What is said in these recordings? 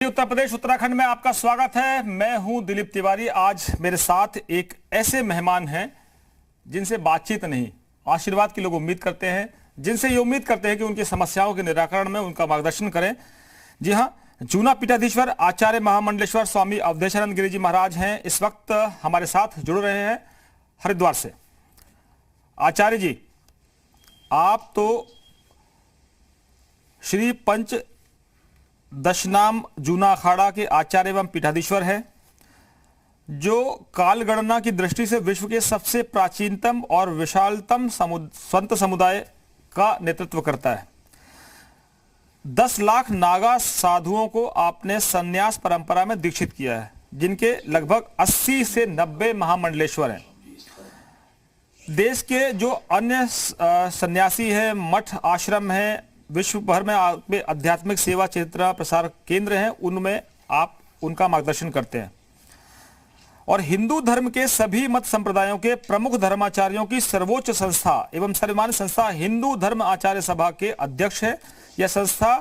उत्तर प्रदेश उत्तराखंड में आपका स्वागत है। मैं हूं दिलीप तिवारी। आज मेरे साथ एक ऐसे मेहमान हैं जिनसे बातचीत नहीं, आशीर्वाद की लोग उम्मीद करते हैं, जिनसे ये उम्मीद करते हैं कि उनकी समस्याओं के निराकरण में उनका मार्गदर्शन करें। जी हां, जूना पीठाधीश्वर आचार्य महामंडलेश्वर स्वामी अवधेशानंद गिरी जी महाराज हैं, इस वक्त हमारे साथ जुड़ रहे हैं हरिद्वार से। आचार्य जी, आप तो श्री पंच दशनाम जूना अखाड़ा के आचार्य एवं पीठाधीश्वर है, जो काल गणना की दृष्टि से विश्व के सबसे प्राचीनतम और विशालतम संत समुदाय का नेतृत्व करता है। 10 लाख नागा साधुओं को आपने संन्यास परंपरा में दीक्षित किया है, जिनके लगभग 80 से 90 महामंडलेश्वर हैं। देश के जो अन्य सन्यासी हैं, मठ आश्रम हैं, विश्व भर में आध्यात्मिक सेवा चेतना प्रसार केंद्र हैं, उनमें आप उनका मार्गदर्शन करते हैं। और हिंदू धर्म के सभी मत संप्रदायों के प्रमुख धर्माचार्यों की सर्वोच्च संस्था एवं सर्वमान्य संस्था हिंदू धर्म आचार्य सभा के अध्यक्ष है। यह संस्था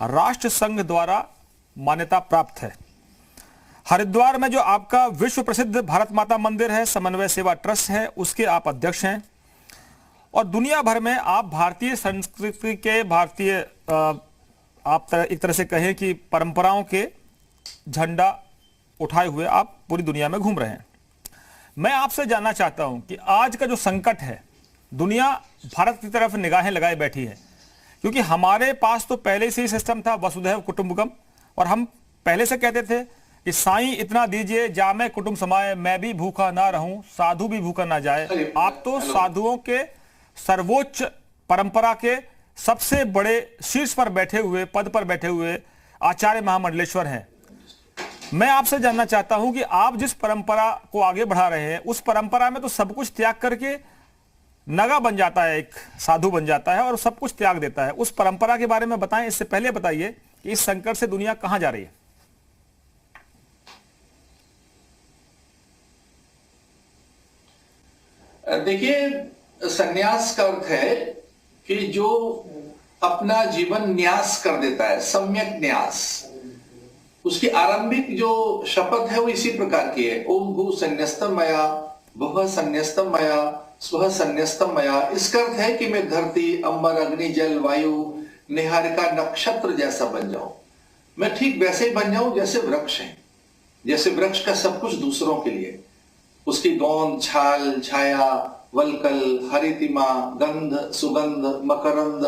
राष्ट्र संघ द्वारा मान्यता प्राप्त है। हरिद्वार में जो आपका विश्व प्रसिद्ध भारत माता मंदिर है, समन्वय सेवा ट्रस्ट है, उसके आप अध्यक्ष हैं। और दुनिया भर में आप भारतीय संस्कृति के आप एक तरह से कहें कि परंपराओं के झंडा उठाए हुए आप पूरी दुनिया में घूम रहे हैं। मैं आपसे जानना चाहता हूं कि आज का जो संकट है, दुनिया भारत की तरफ निगाहें लगाए बैठी है, क्योंकि हमारे पास तो पहले से ही सिस्टम था वसुधैव कुटुंबकम, और हम पहले से कहते थे कि साईं इतना दीजिए जामे कुटुंब समाए, मैं भी भूखा ना रहूं साधु भी भूखा ना जाए। आप तो साधुओं के सर्वोच्च परंपरा के सबसे बड़े शीर्ष पर बैठे हुए, पद पर बैठे हुए आचार्य महामंडलेश्वर हैं। मैं आपसे जानना चाहता हूं कि आप जिस परंपरा को आगे बढ़ा रहे हैं, उस परंपरा में तो सब कुछ त्याग करके नगा बन जाता है, एक साधु बन जाता है और सब कुछ त्याग देता है। उस परंपरा के बारे में बताएं। इससे पहले बताइए कि इस संकट से दुनिया कहां जा रही है। देखिए, संन्यास का अर्थ है कि जो अपना जीवन न्यास कर देता है, सम्यक न्यास। उसकी आरंभिक जो शपथ है वो इसी प्रकार की है, ओम भू संन्यस्तम मया, भुवः संन्यस्तम मया, स्वः संन्यस्तम मया। इसका अर्थ है कि मैं धरती, अंबर, अग्नि, जल, वायु, निहारिका, नक्षत्र जैसा बन जाऊं। मैं ठीक वैसे ही बन जाऊं जैसे वृक्ष है। जैसे वृक्ष का सब कुछ दूसरों के लिए, उसकी गोंद, छाल, छाया, वलकल, हरितिमा, गंध, सुगंध, मकरंद,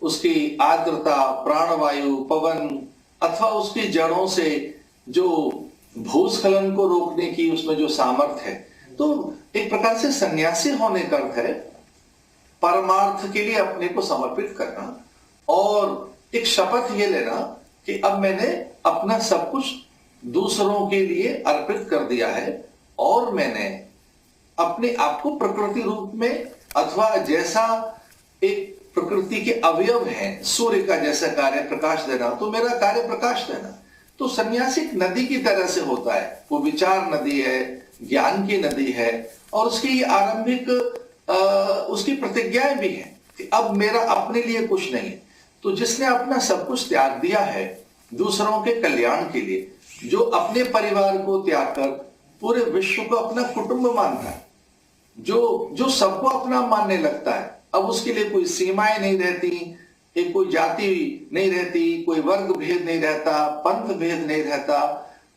उसकी आर्द्रता, प्राणवायु, पवन, अथवा उसकी जड़ों से जो भूस्खलन को रोकने की उसमें जो सामर्थ्य है। तो एक प्रकार से सन्यासी होने का अर्थ है परमार्थ के लिए अपने को समर्पित करना और एक शपथ ये लेना कि अब मैंने अपना सब कुछ दूसरों के लिए अर्पित कर दिया है और मैंने अपने आप को प्रकृति रूप में, अथवा जैसा एक प्रकृति के अवयव हैं, सूर्य का जैसा कार्य प्रकाश देना, तो मेरा कार्य प्रकाश देना। तो सन्यासी एक नदी की तरह से होता है। वो विचार नदी है, ज्ञान की नदी है, और उसकी आरंभिक उसकी प्रतिज्ञाएं भी है कि अब मेरा अपने लिए कुछ नहीं है। तो जिसने अपना सब कुछ त्याग दिया है दूसरों के कल्याण के लिए, जो अपने परिवार को त्याग कर पूरे विश्व को अपना कुटुंब मानता है, जो सबको अपना मानने लगता है, अब उसके लिए कोई सीमाएं नहीं रहती, एक कोई जाति नहीं रहती, कोई वर्ग भेद नहीं रहता, पंथ भेद नहीं रहता,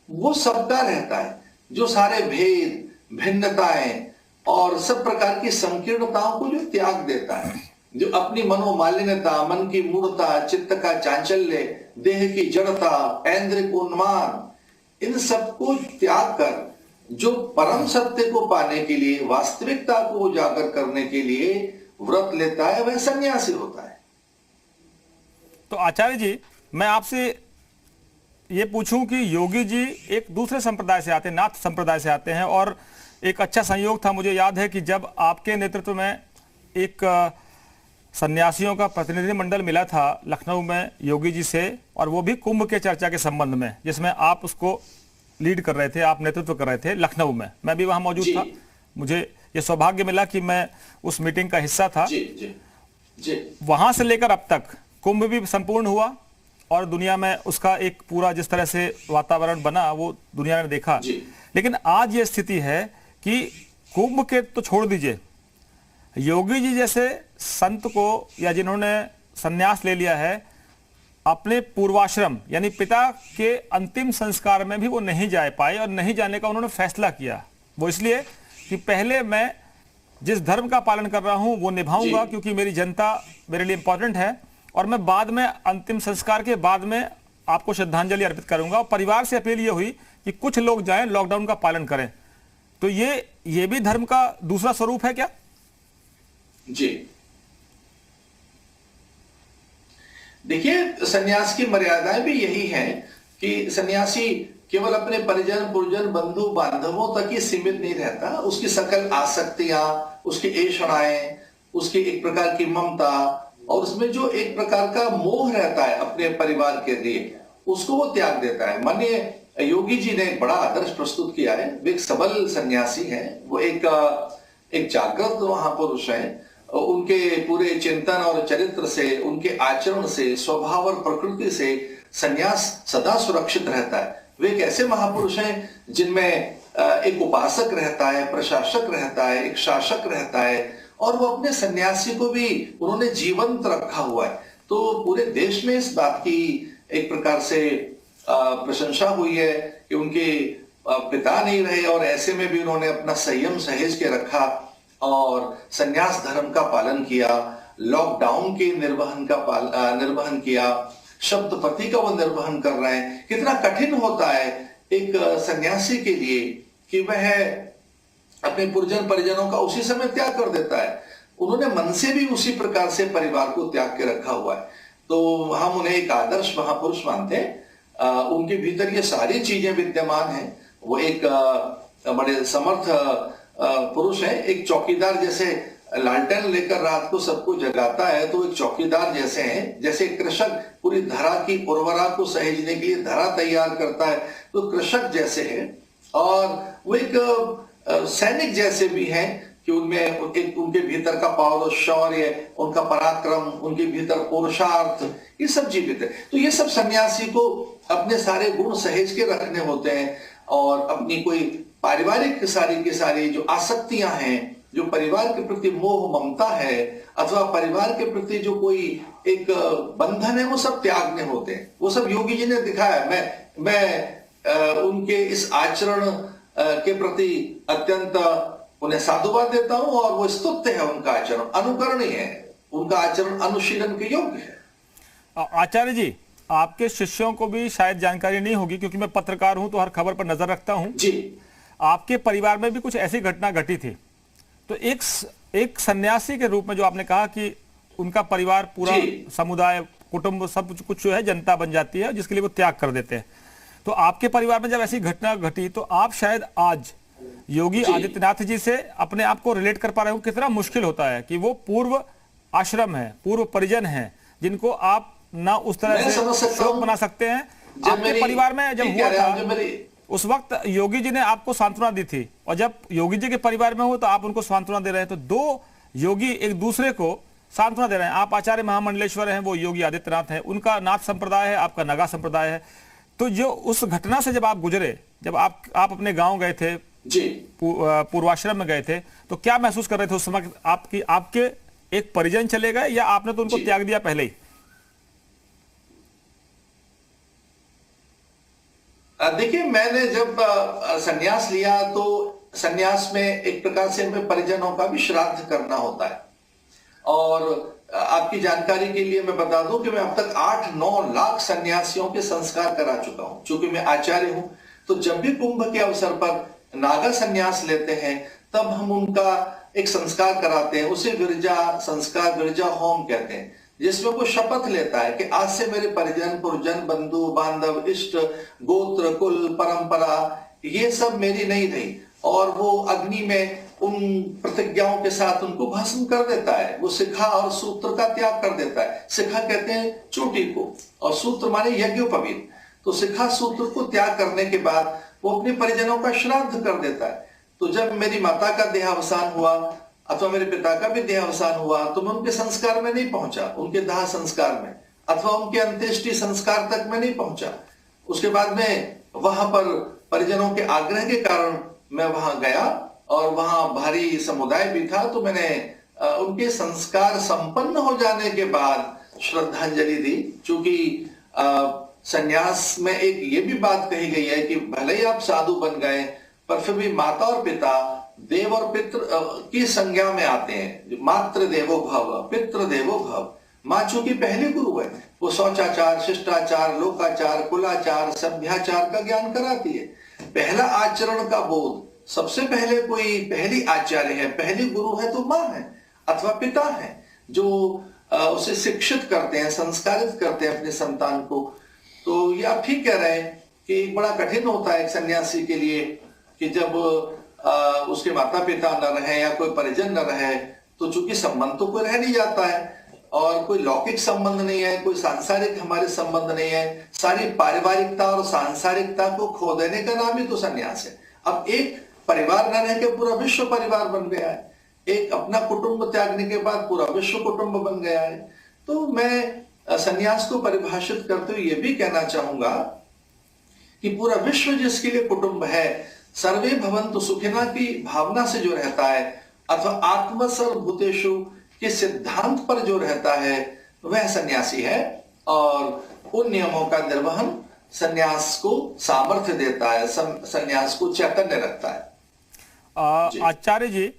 वो सबका रहता है। जो सारे भेद, भिन्नताएं और सब प्रकार की संकीर्णताओं को जो त्याग देता है, जो अपनी मनोमालिन्यता, मन की मूढ़ता, चित्त का चांचल्य, देह की जड़ता, ऐन्द्रिक उन्माद, इन सबको त्याग कर जो परम सत्य को पाने के लिए, वास्तविकता को उजागर करने के लिए व्रत लेता है, वह सन्यासी होता है। तो आचार्य जी, मैं आपसे ये पूछूं कि योगी जी एक दूसरे संप्रदाय से आते हैं, नाथ संप्रदाय से आते हैं, और एक अच्छा संयोग था, मुझे याद है कि जब आपके नेतृत्व में एक सन्यासियों का प्रतिनिधि मंडल मिला था लखनऊ में योगी जी से, और वो भी कुंभ के चर्चा के संबंध में, जिसमें आप उसको लीड कर रहे थे, आप नेतृत्व कर रहे थे लखनऊ में। मैं भी वहां मौजूद था। मुझे ये सौभाग्य मिला कि मैं उस मीटिंग का हिस्सा था। जी। वहां से लेकर अब तक कुंभ भी संपूर्ण हुआ और दुनिया में उसका एक पूरा जिस तरह से वातावरण बना वो दुनिया ने देखा। लेकिन आज ये स्थिति है कि कुंभ के तो छोड़ दीजिए, योगी जी जैसे संत को या जिन्होंने संन्यास ले लिया है, अपने पूर्वाश्रम यानी पिता के अंतिम संस्कार में भी वो नहीं जा पाए और नहीं जाने का उन्होंने फैसला किया। वो इसलिए कि पहले मैं जिस धर्म का पालन कर रहा हूं वो निभाऊंगा क्योंकि मेरी जनता मेरे लिए इंपॉर्टेंट है, और मैं बाद में अंतिम संस्कार के बाद में आपको श्रद्धांजलि अर्पित करूंगा। और परिवार से अपील ये हुई कि कुछ लोग जाएं, लॉकडाउन का पालन करें। तो ये भी धर्म का दूसरा स्वरूप है क्या? जी देखिए, सन्यास की मर्यादाएं भी यही हैं कि सन्यासी केवल अपने परिजन पुरजन बंधु बांधवों तक ही सीमित नहीं रहता। उसकी सकल आसक्तियां, उसकी ऐशणाएं, उसकी एक प्रकार की ममता और उसमें जो एक प्रकार का मोह रहता है अपने परिवार के लिए, उसको वो त्याग देता है। माननीय योगी जी ने एक बड़ा आदर्श प्रस्तुत किया है। वे एक सबल सन्यासी हैं, वो एक जागृत महापुरुष हैं। उनके पूरे चिंतन और चरित्र से, उनके आचरण से, स्वभाव और प्रकृति से सन्यास सदा सुरक्षित रहता है। वे एक ऐसे महापुरुष हैं जिनमें एक उपासक रहता है, प्रशासक रहता है, एक शासक रहता है, और वो अपने सन्यासी को भी उन्होंने जीवंत रखा हुआ है। तो पूरे देश में इस बात की एक प्रकार से प्रशंसा हुई है कि उनके पिता नहीं रहे और ऐसे में भी उन्होंने अपना संयम सहेज के रखा और सन्यास धर्म का पालन किया, लॉकडाउन के निर्वहन किया, शब्दपति का वो निर्वहन कर रहे हैं। कितना कठिन होता है एक सन्यासी के लिए कि वह अपने पुरजन परिजनों का उसी समय त्याग कर देता है। उन्होंने मन से भी उसी प्रकार से परिवार को त्याग के रखा हुआ है। तो हम उन्हें एक आदर्श महापुरुष मानते हैं। उनके भीतर ये सारी चीजें विद्यमान हैं। वो एक बड़े समर्थ पुरुष है। एक चौकीदार जैसे लालटेन लेकर रात को सबको जगाता है, तो एक चौकीदार जैसे हैं। जैसे कृषक पूरी धरा की उर्वरा को सहेजने के लिए धरा तैयार करता है, तो कृषक जैसे है। और वो एक सैनिक जैसे भी हैं कि उनमें उनके भीतर का पौरुष, शौर्य, उनका पराक्रम, उनके भीतर पुरुषार्थ, ये सब जीवित है। तो ये सब सन्यासी को अपने सारे गुण सहेज के रखने होते हैं और अपनी कोई पारिवारिक सारी की सारी जो आसक्तियां हैं, जो परिवार के प्रति मोह ममता है अथवा परिवार के प्रति जो कोई एक बंधन है, वो सब त्यागने होते हैं। वो सब योगी जी ने दिखाया। मैं उनके इस आचरण के प्रति अत्यंत उन्हें साधुवाद देता हूं और वो स्तुत्य है। उनका आचरण अनुकरणीय है, उनका आचरण अनुशीलन के योग्य है। आचार्य जी, आपके शिष्यों को भी शायद जानकारी नहीं होगी क्योंकि मैं पत्रकार हूं तो हर खबर पर नजर रखता हूं जी। आपके परिवार में भी कुछ ऐसी घटना घटी थी। तो एक सन्यासी के रूप में जो आपने कहा कि उनका परिवार पूरा समुदाय कुटुंब सब कुछ जो है जनता बन जाती है जिसके लिए वो त्याग कर देते हैं। तो आपके परिवार में जब ऐसी घटना घटी तो आप शायद आज योगी आदित्यनाथ जी से अपने आप को रिलेट कर पा रहे हो। कितना मुश्किल होता है कि वो पूर्व आश्रम है, पूर्व परिजन है, जिनको आप ना उस तरह से श्लोक बना सकते हैं। आपके परिवार में जब हुआ था उस वक्त योगी जी ने आपको सांत्वना दी थी, और जब योगी जी के परिवार में हो तो आप उनको सांत्वना दे रहे हैं। तो दो योगी एक दूसरे को सांत्वना दे रहे हैं। आप आचार्य महामंडलेश्वर हैं, वो योगी आदित्यनाथ हैं, उनका नाथ संप्रदाय है, आपका नगा संप्रदाय है। तो जो उस घटना से जब आप गुजरे, जब आप अपने गांव गए थे जी, पूर्वाश्रम में गए थे, तो क्या महसूस कर रहे थे उस समय? आपके एक परिजन चले गए या आपने तो उनको त्याग दिया पहले ही? देखिए, मैंने जब सन्यास लिया तो सन्यास में एक प्रकार से हमें परिजनों का भी श्राद्ध करना होता है। और आपकी जानकारी के लिए मैं बता दूं कि मैं अब तक 8-9 लाख सन्यासियों के संस्कार करा चुका हूं। चूंकि मैं आचार्य हूं, तो जब भी कुंभ के अवसर पर नागा सन्यास लेते हैं तब हम उनका एक संस्कार कराते हैं। उसे विरजा संस्कार, विरजा होम कहते हैं, जिसमें वो शपथ लेता है कि आज से मेरे परिजन पुरजन बंधु बांधव इष्ट गोत्र कुल परंपरा ये सब मेरी नहीं रही। और वो अग्नि में उन प्रतिज्ञाओं के साथ उनको भस्म कर देता है। वो शिखा और सूत्र का त्याग कर देता है। शिखा कहते हैं चोटी को और सूत्र माने यज्ञोपवीत। तो शिखा सूत्र को त्याग करने के बाद वो अपने परिजनों का श्राद्ध कर देता है। तो जब मेरी माता का देहावसान हुआ अथवा मेरे पिता का भी देहावसान हुआ तो मैं उनके संस्कार में नहीं पहुंचा, उनके दाह संस्कार में। अथवा उनके अंत्येष्टि संस्कार तक मैं नहीं पहुंचा। उसके बाद में वहां पर परिजनों के आग्रह के कारण मैं वहां गया और वहां भारी समुदाय भी था, तो मैंने उनके संस्कार संपन्न हो जाने के बाद श्रद्धांजलि दी। चूंकि संन्यास में एक ये भी बात कही गई है कि भले ही आप साधु बन गए पर फिर भी माता और पिता देव और पितृ की संज्ञा में आते हैं। मातृ देवो भव, पितृ देवो भव। मां चूंकि पहले गुरु है, वो शौचाचार, शिष्टाचार, लोकाचार, कुलाचार, सभ्याचार का ज्ञान कराती है। पहला आचरण का बोध सबसे पहले कोई पहली आचार्य है, पहली गुरु है तो मां है अथवा पिता है, जो उसे शिक्षित करते हैं, संस्कारित करते हैं अपने संतान को। तो ये आप ठीक कह रहे हैं कि बड़ा कठिन होता है एक सन्यासी के लिए कि जब उसके माता पिता न रहे या कोई परिजन न रहे, तो चूंकि संबंध तो कोई रह नहीं जाता है और कोई लौकिक संबंध नहीं है, कोई सांसारिक हमारे संबंध नहीं है। सारी पारिवारिकता और सांसारिकता को खो देने का नाम ही तो सन्यास है। अब एक परिवार न रह के पूरा विश्व परिवार बन गया है, एक अपना कुटुंब त्यागने के बाद पूरा विश्व कुटुंब बन गया है। तो मैं सन्यास को परिभाषित करते हुए यह भी कहना चाहूंगा कि पूरा विश्व जिसके लिए कुटुंब है, सर्वे भवन्तु सुखिनः की भावना से जो रहता है अथवा आत्मसर्वभूतेषु के सिद्धांत पर जो रहता है वह सन्यासी है। और उन नियमों का निर्वहन सन्यास को सामर्थ्य देता है, सन्यास को चैतन्य रखता है। आचार्य जी,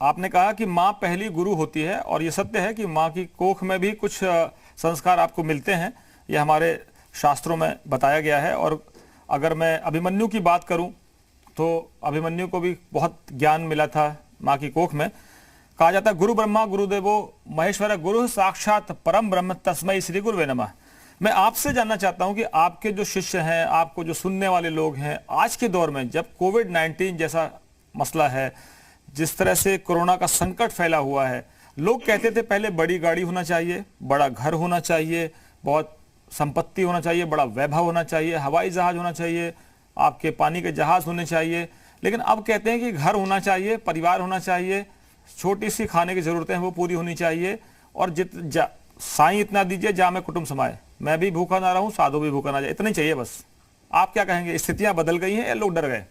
आपने कहा कि माँ पहली गुरु होती है और ये सत्य है कि माँ की कोख में भी कुछ संस्कार आपको मिलते हैं, ये हमारे शास्त्रों में बताया गया है। और अगर मैं अभिमन्यु की बात करूं तो अभिमन्यु को भी बहुत ज्ञान मिला था माँ की कोख में। कहा जाता है गुरु ब्रह्मा गुरुदेवो महेश्वर गुरु साक्षात परम ब्रह्म तस्मै श्री गुरुवे नमः। मैं आपसे जानना चाहता हूं कि आपके जो शिष्य हैं, आपको जो सुनने वाले लोग हैं, आज के दौर में जब कोविड-19 जैसा मसला है, जिस तरह से कोरोना का संकट फैला हुआ है, लोग कहते थे पहले बड़ी गाड़ी होना चाहिए, बड़ा घर होना चाहिए, बहुत संपत्ति होना चाहिए, बड़ा वैभव होना चाहिए, हवाई जहाज होना चाहिए, आपके पानी के जहाज होने चाहिए। लेकिन अब कहते हैं कि घर होना चाहिए, परिवार होना चाहिए, छोटी सी खाने की जरूरतें हैं वो पूरी होनी चाहिए, और साईं इतना दीजिए जहां में कुटुंब समाए, मैं भी भूखा ना रहूं, साधु भी भूखा ना जाए, इतना ही चाहिए बस। आप क्या कहेंगे, स्थितियां बदल गई हैं या लोग डर गए?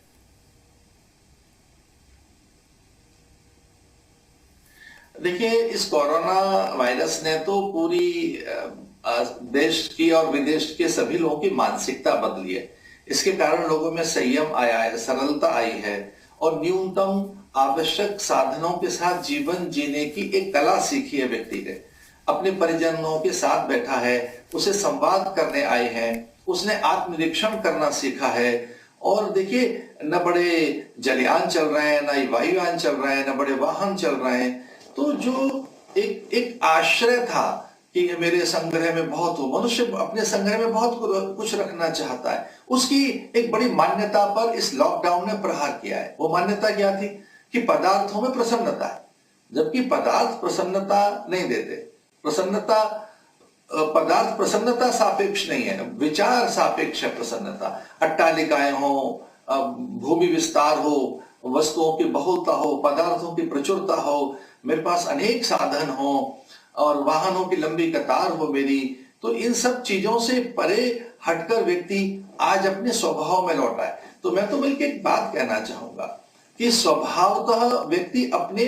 देखिए, इस कोरोना वायरस ने तो पूरी देश की और विदेश के सभी लोगों की मानसिकता बदली है। इसके कारण लोगों में संयम आया है, सरलता आई है और न्यूनतम आवश्यक साधनों के साथ जीवन जीने की एक कला सीखी है व्यक्ति ने। अपने परिजनों के साथ बैठा है, उसे संवाद करने आए हैं, उसने आत्मनिरीक्षण करना सीखा है। और देखिए, न बड़े जलयान चल रहे हैं, न वायुयान चल रहे हैं, न बड़े वाहन चल रहे हैं। तो जो एक आश्रय था कि मेरे संग्रह में बहुत हो, मनुष्य अपने संग्रह में बहुत कुछ रखना चाहता है, उसकी एक बड़ी मान्यता पर इस लॉकडाउन ने प्रहार किया है। वो मान्यता क्या थी कि पदार्थों में प्रसन्नता है, जबकि पदार्थ प्रसन्नता नहीं देते। पदार्थ प्रसन्नता सापेक्ष नहीं है, विचार सापेक्ष है प्रसन्नता। अट्टालिकाएं हो, भूमि विस्तार हो, वस्तुओं की बहुलता हो, पदार्थों की प्रचुरता हो, मेरे पास अनेक साधन हो और वाहनों की लंबी कतार हो मेरी, तो इन सब चीजों से परे हटकर व्यक्ति आज अपने स्वभाव में लौटा है। तो मैं तो मिलकर एक बात कहना चाहूंगा कि स्वभावतः व्यक्ति अपने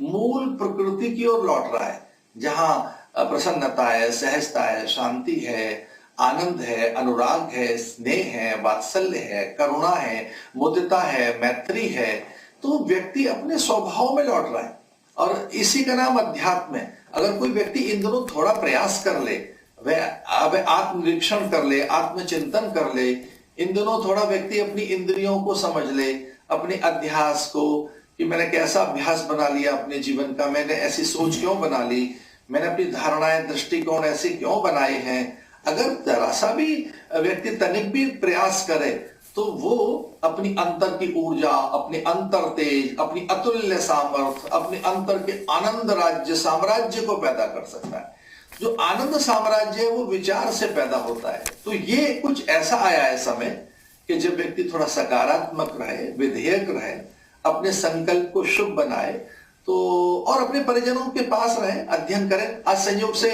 मूल प्रकृति की ओर लौट रहा है, जहां प्रसन्नता है, सहजता है, शांति है, आनंद है, अनुराग है, स्नेह है, वात्सल्य है, करुणा है, मुदिता है, मैत्री है। तो व्यक्ति अपने स्वभाव में लौट रहा है और इसी का नाम अध्यात्म है। अगर कोई व्यक्ति इन दोनों थोड़ा प्रयास कर ले, वह आत्मनिरीक्षण कर ले, आत्मचिंतन कर ले, इन दोनों थोड़ा व्यक्ति अपनी इंद्रियों को समझ ले, अपने अध्यास को कि मैंने कैसा अभ्यास बना लिया अपने जीवन का, मैंने ऐसी सोच क्यों बना ली, मैंने अपनी धारणाएं, दृष्टिकोण ऐसे क्यों बनाए हैं। अगर जरा सा भी व्यक्ति तनिक भी प्रयास करे तो वो अपनी अंतर की ऊर्जा, अपने अंतर तेज, अपनी अतुल्य सामर्थ्य, अपने अंतर के आनंद राज्य साम्राज्य को पैदा कर सकता है। जो आनंद साम्राज्य है वो विचार से पैदा होता है। तो ये कुछ ऐसा आया है समय कि जब व्यक्ति थोड़ा सकारात्मक रहे, विधेयक रहे, अपने संकल्प को शुभ बनाए, तो और अपने परिजनों के पास रहे, अध्ययन करें। आज संयोग से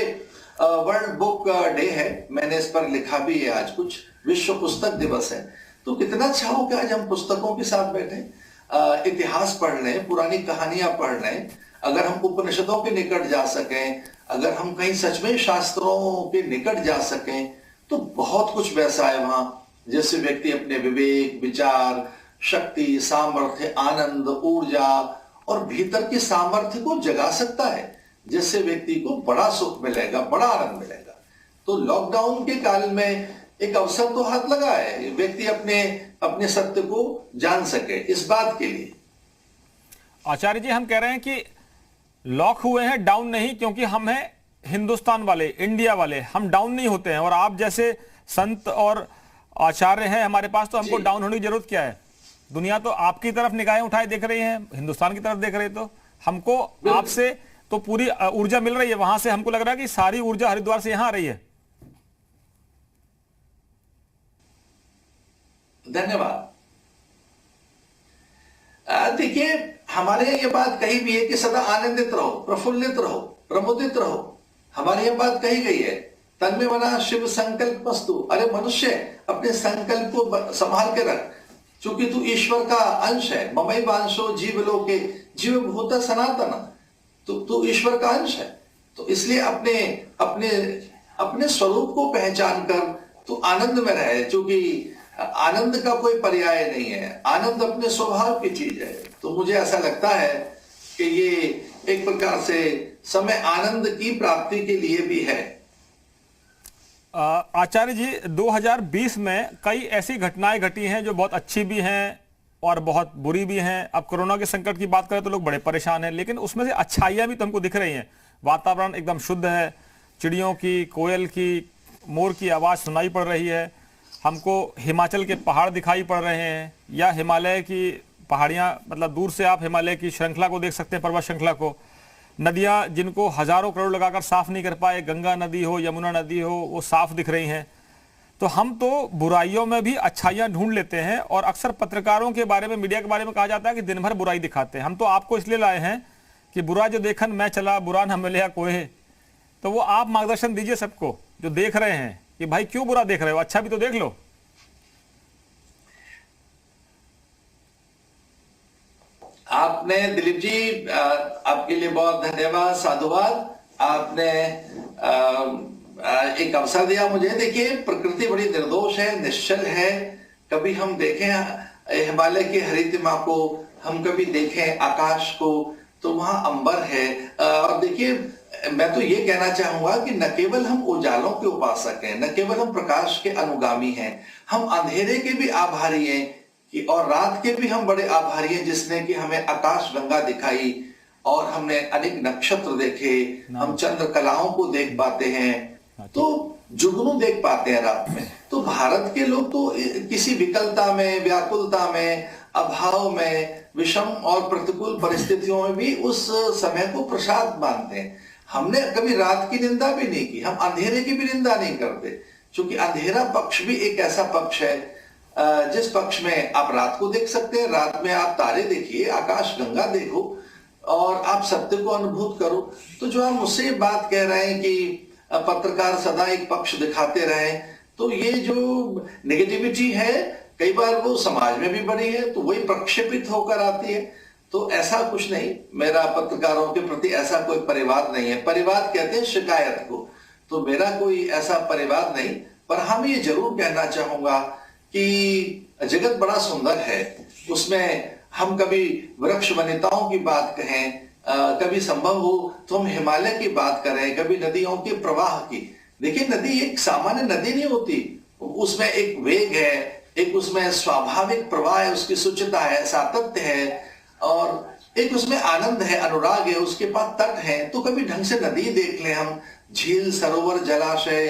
वर्ल्ड बुक डे है, मैंने इस पर लिखा भी है, आज कुछ विश्व पुस्तक दिवस है। तो कितना अच्छा हो कि आज हम पुस्तकों के साथ बैठे, इतिहास पढ़ लें, पुरानी कहानियां पढ़ लें। अगर हम उपनिषदों के निकट जा सकें, अगर हम कहीं सच में शास्त्रों के निकट जा सकें, तो बहुत कुछ वैसा है वहां जिससे व्यक्ति अपने विवेक, विचार, शक्ति, सामर्थ्य, आनंद, ऊर्जा और भीतर की सामर्थ्य को जगा सकता है, जिससे व्यक्ति को बड़ा सुख मिलेगा, बड़ा आनंद मिलेगा। तो लॉकडाउन के काल में एक अवसर तो हाथ लगा है, व्यक्ति अपने सत्य को जान सके, इस बात के लिए। आचार्य जी, हम कह रहे हैं कि लॉक हुए हैं, डाउन नहीं, क्योंकि हम हैं हिंदुस्तान वाले, इंडिया वाले, हम डाउन नहीं होते हैं। और आप जैसे संत और आचार्य हैं हमारे पास, तो हमको डाउन होने की जरूरत क्या है? दुनिया तो आपकी तरफ निगाहें उठाए देख रही है, हिंदुस्तान की तरफ देख रही है, तो हमको आपसे तो पूरी ऊर्जा मिल रही है। वहां से हमको लग रहा है कि सारी ऊर्जा हरिद्वार से यहां आ रही है। धन्यवाद। देखिए, हमारे यहाँ ये बात कही भी है कि सदा आनंदित रहो, प्रफुल्लित रहो, प्रमुदित रहो। हमारी यह बात कही गई है, तन्मे मना शिव संकल्प वस्तु। अरे मनुष्य, अपने संकल्प को संभाल के रख, क्योंकि तू ईश्वर का अंश है। ममई वांशो जीव लोके जीव भूत सनातन, तू ईश्वर का अंश है। तो इसलिए अपने अपने अपने स्वरूप को पहचान कर तू आनंद में रहे, क्योंकि आनंद का कोई पर्याय नहीं है, आनंद अपने स्वभाव की चीज है। तो मुझे ऐसा लगता है कि ये एक प्रकार से समय आनंद की प्राप्ति के लिए भी है। आचार्य जी, 2020 में कई ऐसी घटनाएं घटी हैं जो बहुत अच्छी भी हैं और बहुत बुरी भी हैं। अब कोरोना के संकट की बात करें तो लोग बड़े परेशान हैं, लेकिन उसमें से अच्छाइयां भी तो हमको दिख रही हैं। वातावरण एकदम शुद्ध है, चिड़ियों की, कोयल की, मोर की आवाज़ सुनाई पड़ रही है, हमको हिमाचल के पहाड़ दिखाई पड़ रहे हैं, या हिमालय की पहाड़ियाँ, मतलब दूर से आप हिमालय की श्रृंखला को देख सकते हैं, पर्वत श्रृंखला को। नदियाँ जिनको हजारों करोड़ लगाकर साफ नहीं कर पाए, गंगा नदी हो, यमुना नदी हो, वो साफ दिख रही हैं। तो हम तो बुराइयों में भी अच्छाइयाँ ढूंढ लेते हैं, और अक्सर पत्रकारों के बारे में, मीडिया के बारे में कहा जाता है कि दिन भर बुराई दिखाते हैं। हम तो आपको इसलिए लाए हैं कि बुरा जो देखन मैं चला, बुरा न मिले कोई। तो वो आप मार्गदर्शन दीजिए सबको जो देख रहे हैं कि भाई क्यों बुरा देख रहे हो, अच्छा भी तो देख लो। आपने, दिलीप जी, आपके लिए बहुत धन्यवाद, साधुवाद। आपने एक अवसर दिया मुझे। देखिए, प्रकृति बड़ी निर्दोष है, निश्चल है। कभी हम देखें हिमालय की हरितिमा को, हम कभी देखें आकाश को, तो वहां अंबर है। और देखिए, मैं तो ये कहना चाहूंगा कि न केवल हम उजालों के उपासक हैं, न केवल हम प्रकाश के अनुगामी हैं, हम अंधेरे के भी आभारी हैं कि, और रात के भी हम बड़े आभारी हैं जिसने कि हमें आकाश गंगा दिखाई, और हमने अनेक नक्षत्र देखे, हम चंद्र कलाओं को देख पाते हैं, तो जुगनू देख पाते हैं रात में। तो भारत के लोग तो किसी विकलता में, व्याकुलता में, अभाव में, विषम और प्रतिकूल परिस्थितियों में भी उस समय को प्रसाद मानते हैं। हमने कभी रात की निंदा भी नहीं की, हम अंधेरे की भी निंदा नहीं करते, क्योंकि अंधेरा पक्ष भी एक ऐसा पक्ष है जिस पक्ष में आप रात को देख सकते हैं। रात में आप तारे देखिए, आकाश गंगा देखो, और आप सत्य को अनुभूत करो। तो जो आप मुझसे बात कह रहे हैं कि पत्रकार सदा एक पक्ष दिखाते रहे, तो ये जो नेगेटिविटी है कई बार वो समाज में भी बड़ी है, तो वही प्रक्षेपित होकर आती है। तो ऐसा कुछ नहीं, मेरा पत्रकारों के प्रति ऐसा कोई परिवाद नहीं है। परिवाद कहते हैं शिकायत को, तो मेरा कोई ऐसा परिवाद नहीं। पर हम ये जरूर कहना चाहूंगा कि जगत बड़ा सुंदर है, उसमें हम कभी वृक्ष वनिताओं की बात कहें, कभी संभव हो तो हम हिमालय की बात करें, कभी नदियों के प्रवाह की। देखिए, नदी एक सामान्य नदी नहीं होती, उसमें एक वेग है, एक उसमें स्वाभाविक प्रवाह है, उसकी शुचिता है, सातत्य है, और एक उसमें आनंद है, अनुराग है, उसके पास तट है। तो कभी ढंग से नदी देख लें हम, झील, सरोवर, जलाशय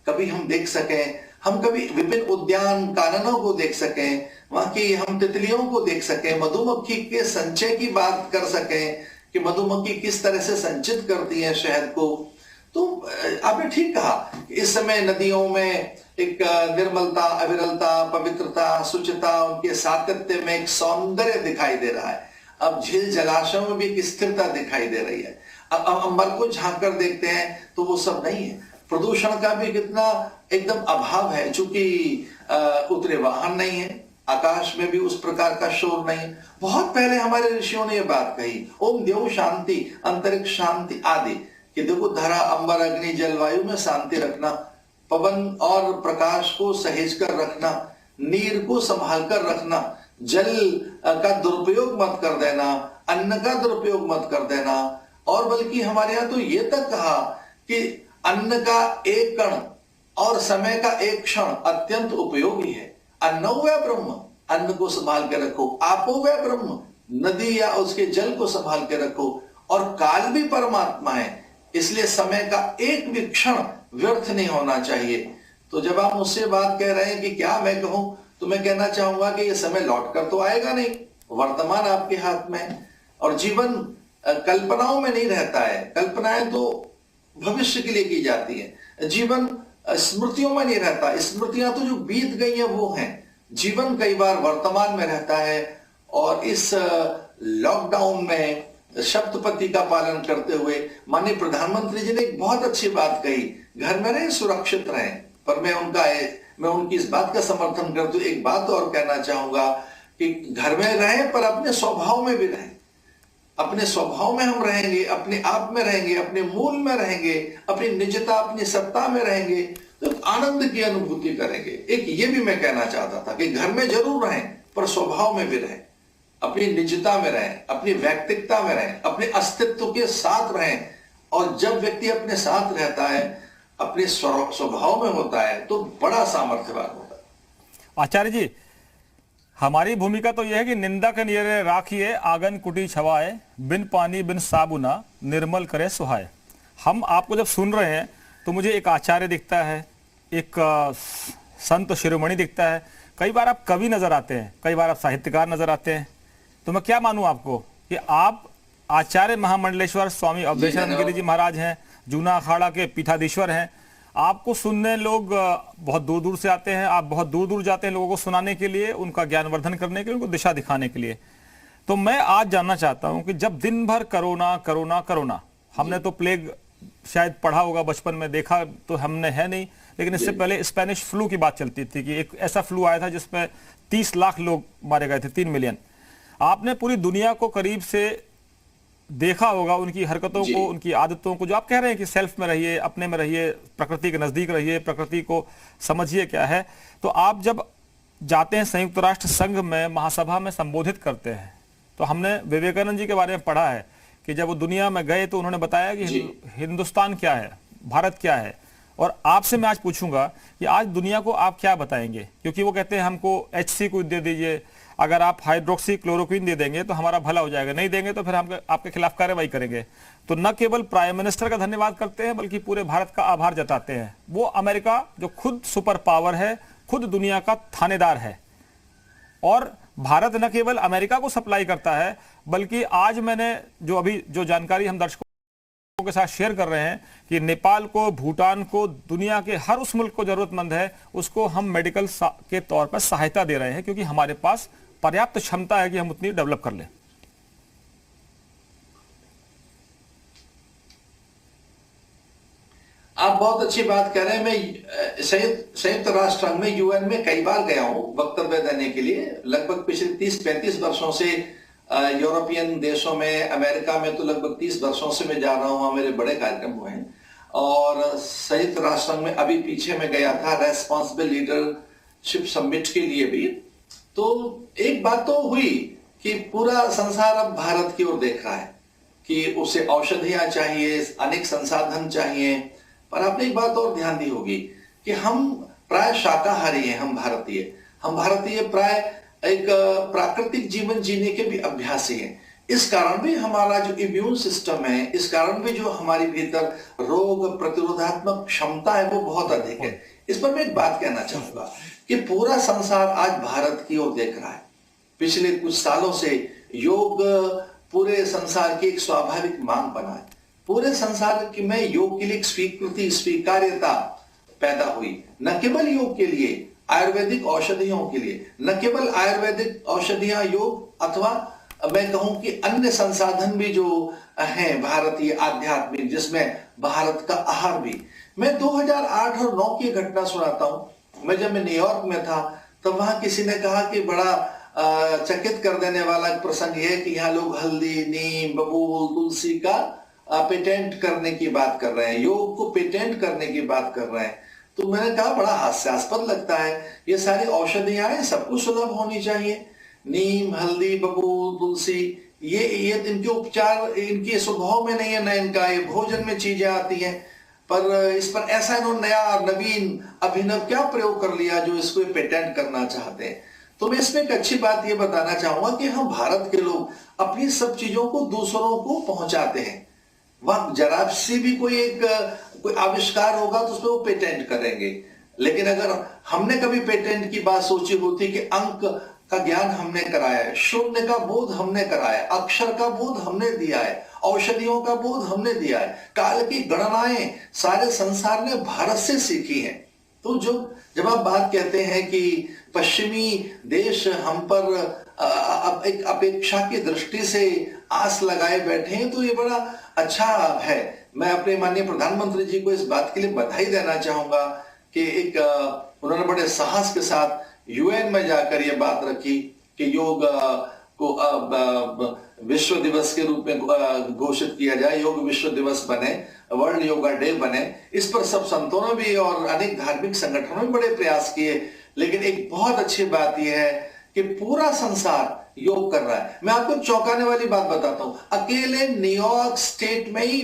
कभी हम देख सकें, हम कभी विभिन्न उद्यान काननों को देख सकें, वहां की हम तितलियों को देख सकें, मधुमक्खी के संचय की बात कर सकें कि मधुमक्खी किस तरह से संचित करती है शहद को। तो आपने ठीक कहा, इस समय नदियों में एक निर्मलता, अविरलता, पवित्रता, शुचिता, उनके सातत्य में एक सौंदर्य दिखाई दे रहा है। अब झील जलाशयों में भी एक स्थिरता दिखाई दे रही है। अब अंबर को झांक कर देखते हैं तो वो सब नहीं है। प्रदूषण का भी कितना एकदम अभाव है, चूंकि उतने वाहन नहीं है, आकाश में भी उस प्रकार का शोर नहीं है। बहुत पहले हमारे ऋषियों ने यह बात कही, ओम देव शांति, अंतरिक्ष शांति आदि, कि देखो धरा अंबर अग्नि जलवायु में शांति रखना, पवन और प्रकाश को सहेज कर रखना, नीर को संभाल कर रखना, जल का दुरुपयोग मत कर देना, अन्न का दुरुपयोग मत कर देना। और बल्कि हमारे यहां तो ये तक कहा कि अन्न का एक कण और समय का एक क्षण अत्यंत उपयोगी है। अन्नो वै ब्रह्म, अन्न को संभाल के रखो। आपो वै ब्रह्म, नदी या उसके जल को संभाल के रखो। और काल भी परमात्मा है, इसलिए समय का एक भी क्षण व्यर्थ नहीं होना चाहिए। तो जब आप मुझसे बात कह रहे हैं कि क्या मैं कहूं, तो मैं कहना चाहूंगा कि यह समय लौट कर तो आएगा नहीं, वर्तमान आपके हाथ में है। और जीवन कल्पनाओं में नहीं रहता है, कल्पनाएं तो भविष्य के लिए की जाती है। जीवन स्मृतियों में नहीं रहता, स्मृतियां तो जो बीत गई हैं वो हैं। जीवन कई बार वर्तमान में रहता है। और इस लॉकडाउन में सप्तपदी का पालन करते हुए माननीय प्रधानमंत्री जी ने एक बहुत अच्छी बात कही, घर में रहें, सुरक्षित रहें। पर मैं उनकी इस बात का समर्थन करते हुए एक बात और कहना चाहूंगा कि घर में रहें पर अपने स्वभाव में भी रहें। अपने स्वभाव में हम रहेंगे, अपने आप में रहेंगे, अपने मूल में रहेंगे, अपनी निजता, अपनी सत्ता में रहेंगे, तो आनंद की अनुभूति करेंगे। एक ये भी मैं कहना चाहता था कि घर में जरूर रहें पर स्वभाव में भी रहें, अपनी निजता में रहें, अपनी व्यक्तित्वता में रहें, अपने अस्तित्व के साथ रहें। और जब व्यक्ति अपने साथ रहता है, अपने स्वभाव में होता है, तो बड़ा सामर्थ्यवान होता है। आचार्य जी, हमारी भूमिका तो यह है कि निंदा के नियरे राखिए, आंगन कुटी छवाए, बिन पानी बिन साबुना, निर्मल करे सुहाए। हम आपको जब सुन रहे हैं तो मुझे एक आचार्य दिखता है, एक संत शिरोमणि दिखता है, कई बार आप कवि नजर आते हैं, कई बार आप साहित्यकार नजर आते हैं। तो मैं क्या मानूं आपको कि आप आचार्य महामंडलेश्वर स्वामी अवधेशानंद गिरी जी महाराज हैं, जूना अखाड़ा के पीठाधीश्वर हैं। आपको सुनने लोग बहुत दूर दूर से आते हैं, आप बहुत दूर दूर जाते हैं लोगों को सुनाने के लिए, उनका ज्ञानवर्धन करने के लिए, उनको दिशा दिखाने के लिए। तो मैं आज जानना चाहता हूं कि जब दिन भर कोरोना कोरोना कोरोना, हमने तो प्लेग शायद पढ़ा होगा बचपन में, देखा तो हमने है नहीं, लेकिन इससे पहले स्पेनिश फ्लू की बात चलती थी कि एक ऐसा फ्लू आया था जिसमें 30 लाख लोग मारे गए थे, 3 मिलियन। आपने पूरी दुनिया को करीब से देखा होगा, उनकी हरकतों को, उनकी आदतों को, जो आप कह रहे हैं कि सेल्फ में रहिए, अपने में रहिए, प्रकृति के नजदीक रहिए, प्रकृति को समझिए क्या है। तो आप जब जाते हैं संयुक्त राष्ट्र संघ में, महासभा में संबोधित करते हैं, तो हमने विवेकानंद जी के बारे में पढ़ा है कि जब वो दुनिया में गए तो उन्होंने बताया कि हिंदुस्तान क्या है, भारत क्या है। और आपसे मैं आज पूछूंगा कि आज दुनिया को आप क्या बताएंगे, क्योंकि वो कहते हैं हमको HC को दे दीजिए, अगर आप हाइड्रोक्सी क्लोरोक्विन दे देंगे तो हमारा भला हो जाएगा, नहीं देंगे तो फिर हम आपके खिलाफ कार्रवाई करेंगे। तो न केवल प्राइम मिनिस्टर का धन्यवाद करते हैं बल्कि पूरे भारत का आभार जताते हैं। वो अमेरिका जो खुद सुपर पावर है, खुद दुनिया का थानेदार है, और भारत न केवल अमेरिका को सप्लाई करता है बल्कि आज मैंने जो जानकारी हम दर्शकों के साथ शेयर कर रहे हैं कि नेपाल को, भूटान को, दुनिया के हर उस मुल्क को जरूरतमंद है, उसको हम मेडिकल के तौर पर सहायता दे रहे हैं, क्योंकि हमारे पास पर्याप्त क्षमता है कि हम उतनी डेवलप कर लें। आप बहुत अच्छी बात कह रहे हैं। मैं संयुक्त राष्ट्र संघ में, UN में कई बार गया हूं वक्तव्य देने के लिए। लगभग पिछले 30-35 वर्षों से यूरोपियन देशों में, अमेरिका में तो लगभग 30 वर्षों से मैं जा रहा हूं, मेरे बड़े कार्यक्रम हुए हैं। और संयुक्त राष्ट्र संघ में अभी पीछे में गया था रेस्पॉन्सिबल लीडरशिप समिट के लिए भी। तो एक बात तो हुई कि पूरा संसार अब भारत की ओर देख रहा है कि उसे औषधियां चाहिए, अनेक संसाधन चाहिए। पर आपने एक बात और ध्यान दी होगी कि हम प्राय शाकाहारी हैं, हम भारतीय प्राय एक प्राकृतिक जीवन जीने के भी अभ्यासी हैं। इस कारण भी हमारा जो इम्यून सिस्टम है, इस कारण भी जो हमारे भीतर रोग प्रतिरोधात्मक क्षमता है वो बहुत अधिक है। इस पर मैं एक बात कहना चाहूंगा कि पूरा संसार आज भारत की ओर देख रहा है। पिछले कुछ सालों से योग पूरे संसार की एक स्वाभाविक मांग बना है। पूरे संसार में योग के लिए एक स्वीकृति, स्वीकार्यता पैदा हुई। न केवल योग के लिए, आयुर्वेदिक औषधियों के लिए, न केवल आयुर्वेदिक औषधियां, योग, अथवा मैं कहूं कि अन्य संसाधन भी जो हैं भारतीय आध्यात्मिक, जिसमें भारत का आहार भी। मैं 2008 और 9 की घटना सुनाता हूं। जब मैं न्यूयॉर्क में था तब वहां किसी ने कहा कि बड़ा चकित कर देने वाला प्रसंग यह कि यहाँ लोग हल्दी, नीम, बबूल, तुलसी का पेटेंट करने की बात कर रहे हैं, योग को पेटेंट करने की बात कर रहे हैं। तो मैंने कहा बड़ा हास्यास्पद लगता है, ये सारी औषधियां हैं, सबको सुलभ होनी चाहिए। नीम, हल्दी, बबूल, तुलसी, ये इनके उपचार इनके स्वभाव में नहीं है, न इनका ये भोजन में चीजें आती हैं, पर इस पर ऐसा इन्होंने नया नवीन अभिनव क्या प्रयोग कर लिया जो इसको पेटेंट करना चाहते हैं। तो मैं इसमें एक अच्छी बात ये बताना चाहूंगा कि हम भारत के लोग अपनी सब चीजों को दूसरों को पहुंचाते हैं। वह जरा सी भी कोई आविष्कार होगा तो उसको वो पेटेंट करेंगे। लेकिन अगर हमने कभी पेटेंट की बात सोची होती कि अंक का ज्ञान हमने कराया है, शून्य का बोध हमने कराया है, अक्षर का बोध हमने दिया है, औषधियों का बोध हमने दिया है, काल की गणनाएं सारे संसार ने भारत से सीखी हैं। तो जब आप बात कहते हैं कि पश्चिमी देश हम पर अब एक अपेक्षा की दृष्टि से आस लगाए बैठे हैं, तो ये बड़ा अच्छा है। मैं अपने माननीय प्रधानमंत्री जी को इस बात के लिए बधाई देना चाहूंगा कि उन्होंने बड़े साहस के साथ यूएन में जाकर ये बात रखी कि योग को विश्व दिवस के रूप में घोषित किया जाए, योग विश्व दिवस बने, वर्ल्ड योगा डे बने। इस पर सब संतों ने भी और अनेक धार्मिक संगठनों ने बड़े प्रयास किए। लेकिन एक बहुत अच्छी बात यह है कि पूरा संसार योग कर रहा है। मैं आपको चौंकाने वाली बात बताता हूं, अकेले न्यूयॉर्क स्टेट में ही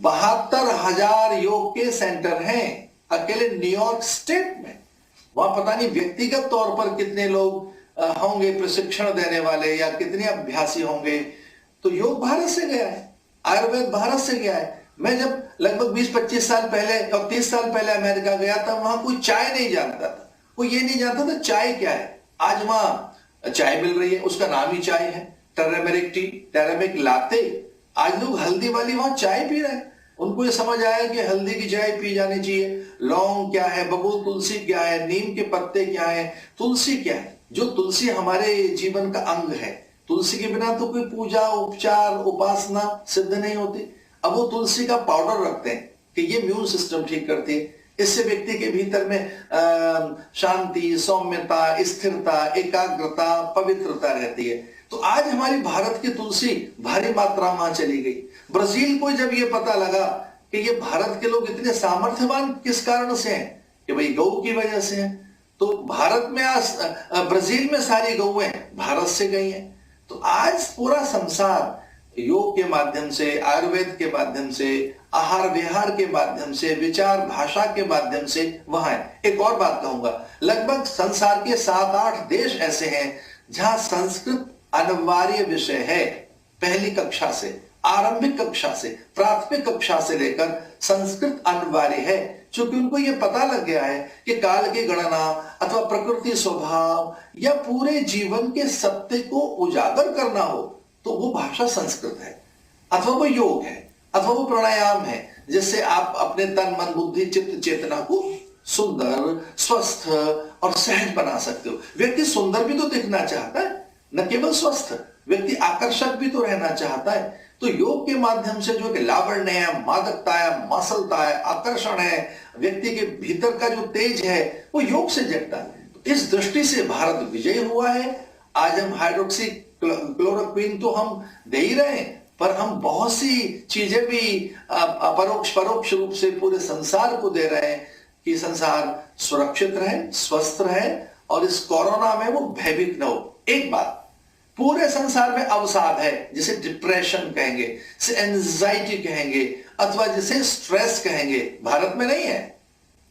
72,000 योग के सेंटर हैं, अकेले न्यूयॉर्क स्टेट में। वहां पता नहीं व्यक्तिगत तौर पर कितने लोग होंगे प्रशिक्षण देने वाले या कितने अभ्यासी होंगे। तो योग भारत से गया है, आयुर्वेद भारत से गया है। मैं जब लगभग 20-25 साल पहले और 30 साल पहले अमेरिका गया था, वहां कोई चाय नहीं जानता था, कोई ये नहीं जानता था चाय क्या है। आज वहां चाय मिल रही है, उसका नाम ही चाय है, टर्मरिक टी, टर्मरिक लाते। आज लोग हल्दी वाली वहां चाय पी रहे हैं। उनको ये समझ आया कि हल्दी की चाय पी जानी चाहिए। लौंग क्या है, बबूल तुलसी क्या है, नीम के पत्ते क्या है, तुलसी क्या है। जो तुलसी हमारे जीवन का अंग है, तुलसी के बिना तो कोई पूजा, उपचार, उपासना सिद्ध नहीं होती। अब वो तुलसी का पाउडर रखते हैं कि ये इम्यून सिस्टम ठीक करती है, इससे व्यक्ति के भीतर में शांति, सौम्यता, स्थिरता, एकाग्रता, पवित्रता रहती है। तो आज हमारी भारत की तुलसी भारी मात्रा में चली गई। ब्राजील को जब ये पता लगा कि ये भारत के लोग इतने सामर्थ्यवान किस कारण से हैं, कि भाई गौ की वजह से हैं, तो भारत में आज ब्राजील में सारी गौएं भारत से गई हैं। तो आज पूरा संसार योग के माध्यम से, आयुर्वेद के माध्यम से, आहार विहार के माध्यम से, विचार भाषा के माध्यम से वहां है। एक और बात कहूंगा, लगभग संसार के 7-8 देश ऐसे हैं जहां संस्कृत अनिवार्य विषय है। पहली कक्षा से, आरंभिक कक्षा से, प्राथमिक कक्षा से लेकर संस्कृत अनिवार्य है, क्योंकि उनको यह पता लग गया है कि काल की गणना अथवा प्रकृति स्वभाव या पूरे जीवन के सत्य को उजागर करना हो तो वो भाषा संस्कृत है, अथवा वो योग है, अथवा वो प्राणायाम है, जिससे आप अपने तन, मन, बुद्धि, चित्त, चेतना को सुंदर, स्वस्थ और सहज बना सकते हो। व्यक्ति सुंदर भी तो दिखना चाहता है, न केवल स्वस्थ, व्यक्ति आकर्षक भी तो रहना चाहता है। तो योग के माध्यम से जो कि लावण्य है, मादकता है, मासलता है, आकर्षण है, व्यक्ति के भीतर का जो तेज है वो योग से जगता है। तो इस दृष्टि से भारत विजयी हुआ है। आज हम हाइड्रोक्सी क्लोरोक्विन तो हम दे ही रहे हैं, पर हम बहुत सी चीजें भी परोक्ष रूप से पूरे संसार को दे रहे हैं कि संसार सुरक्षित रहे, स्वस्थ रहे और इस कोरोना में वो भयभीत न हो। एक बात, पूरे संसार में अवसाद है, जिसे डिप्रेशन कहेंगे, जिसे एंजाइटी कहेंगे, अथवा जिसे स्ट्रेस कहेंगे, भारत में नहीं है।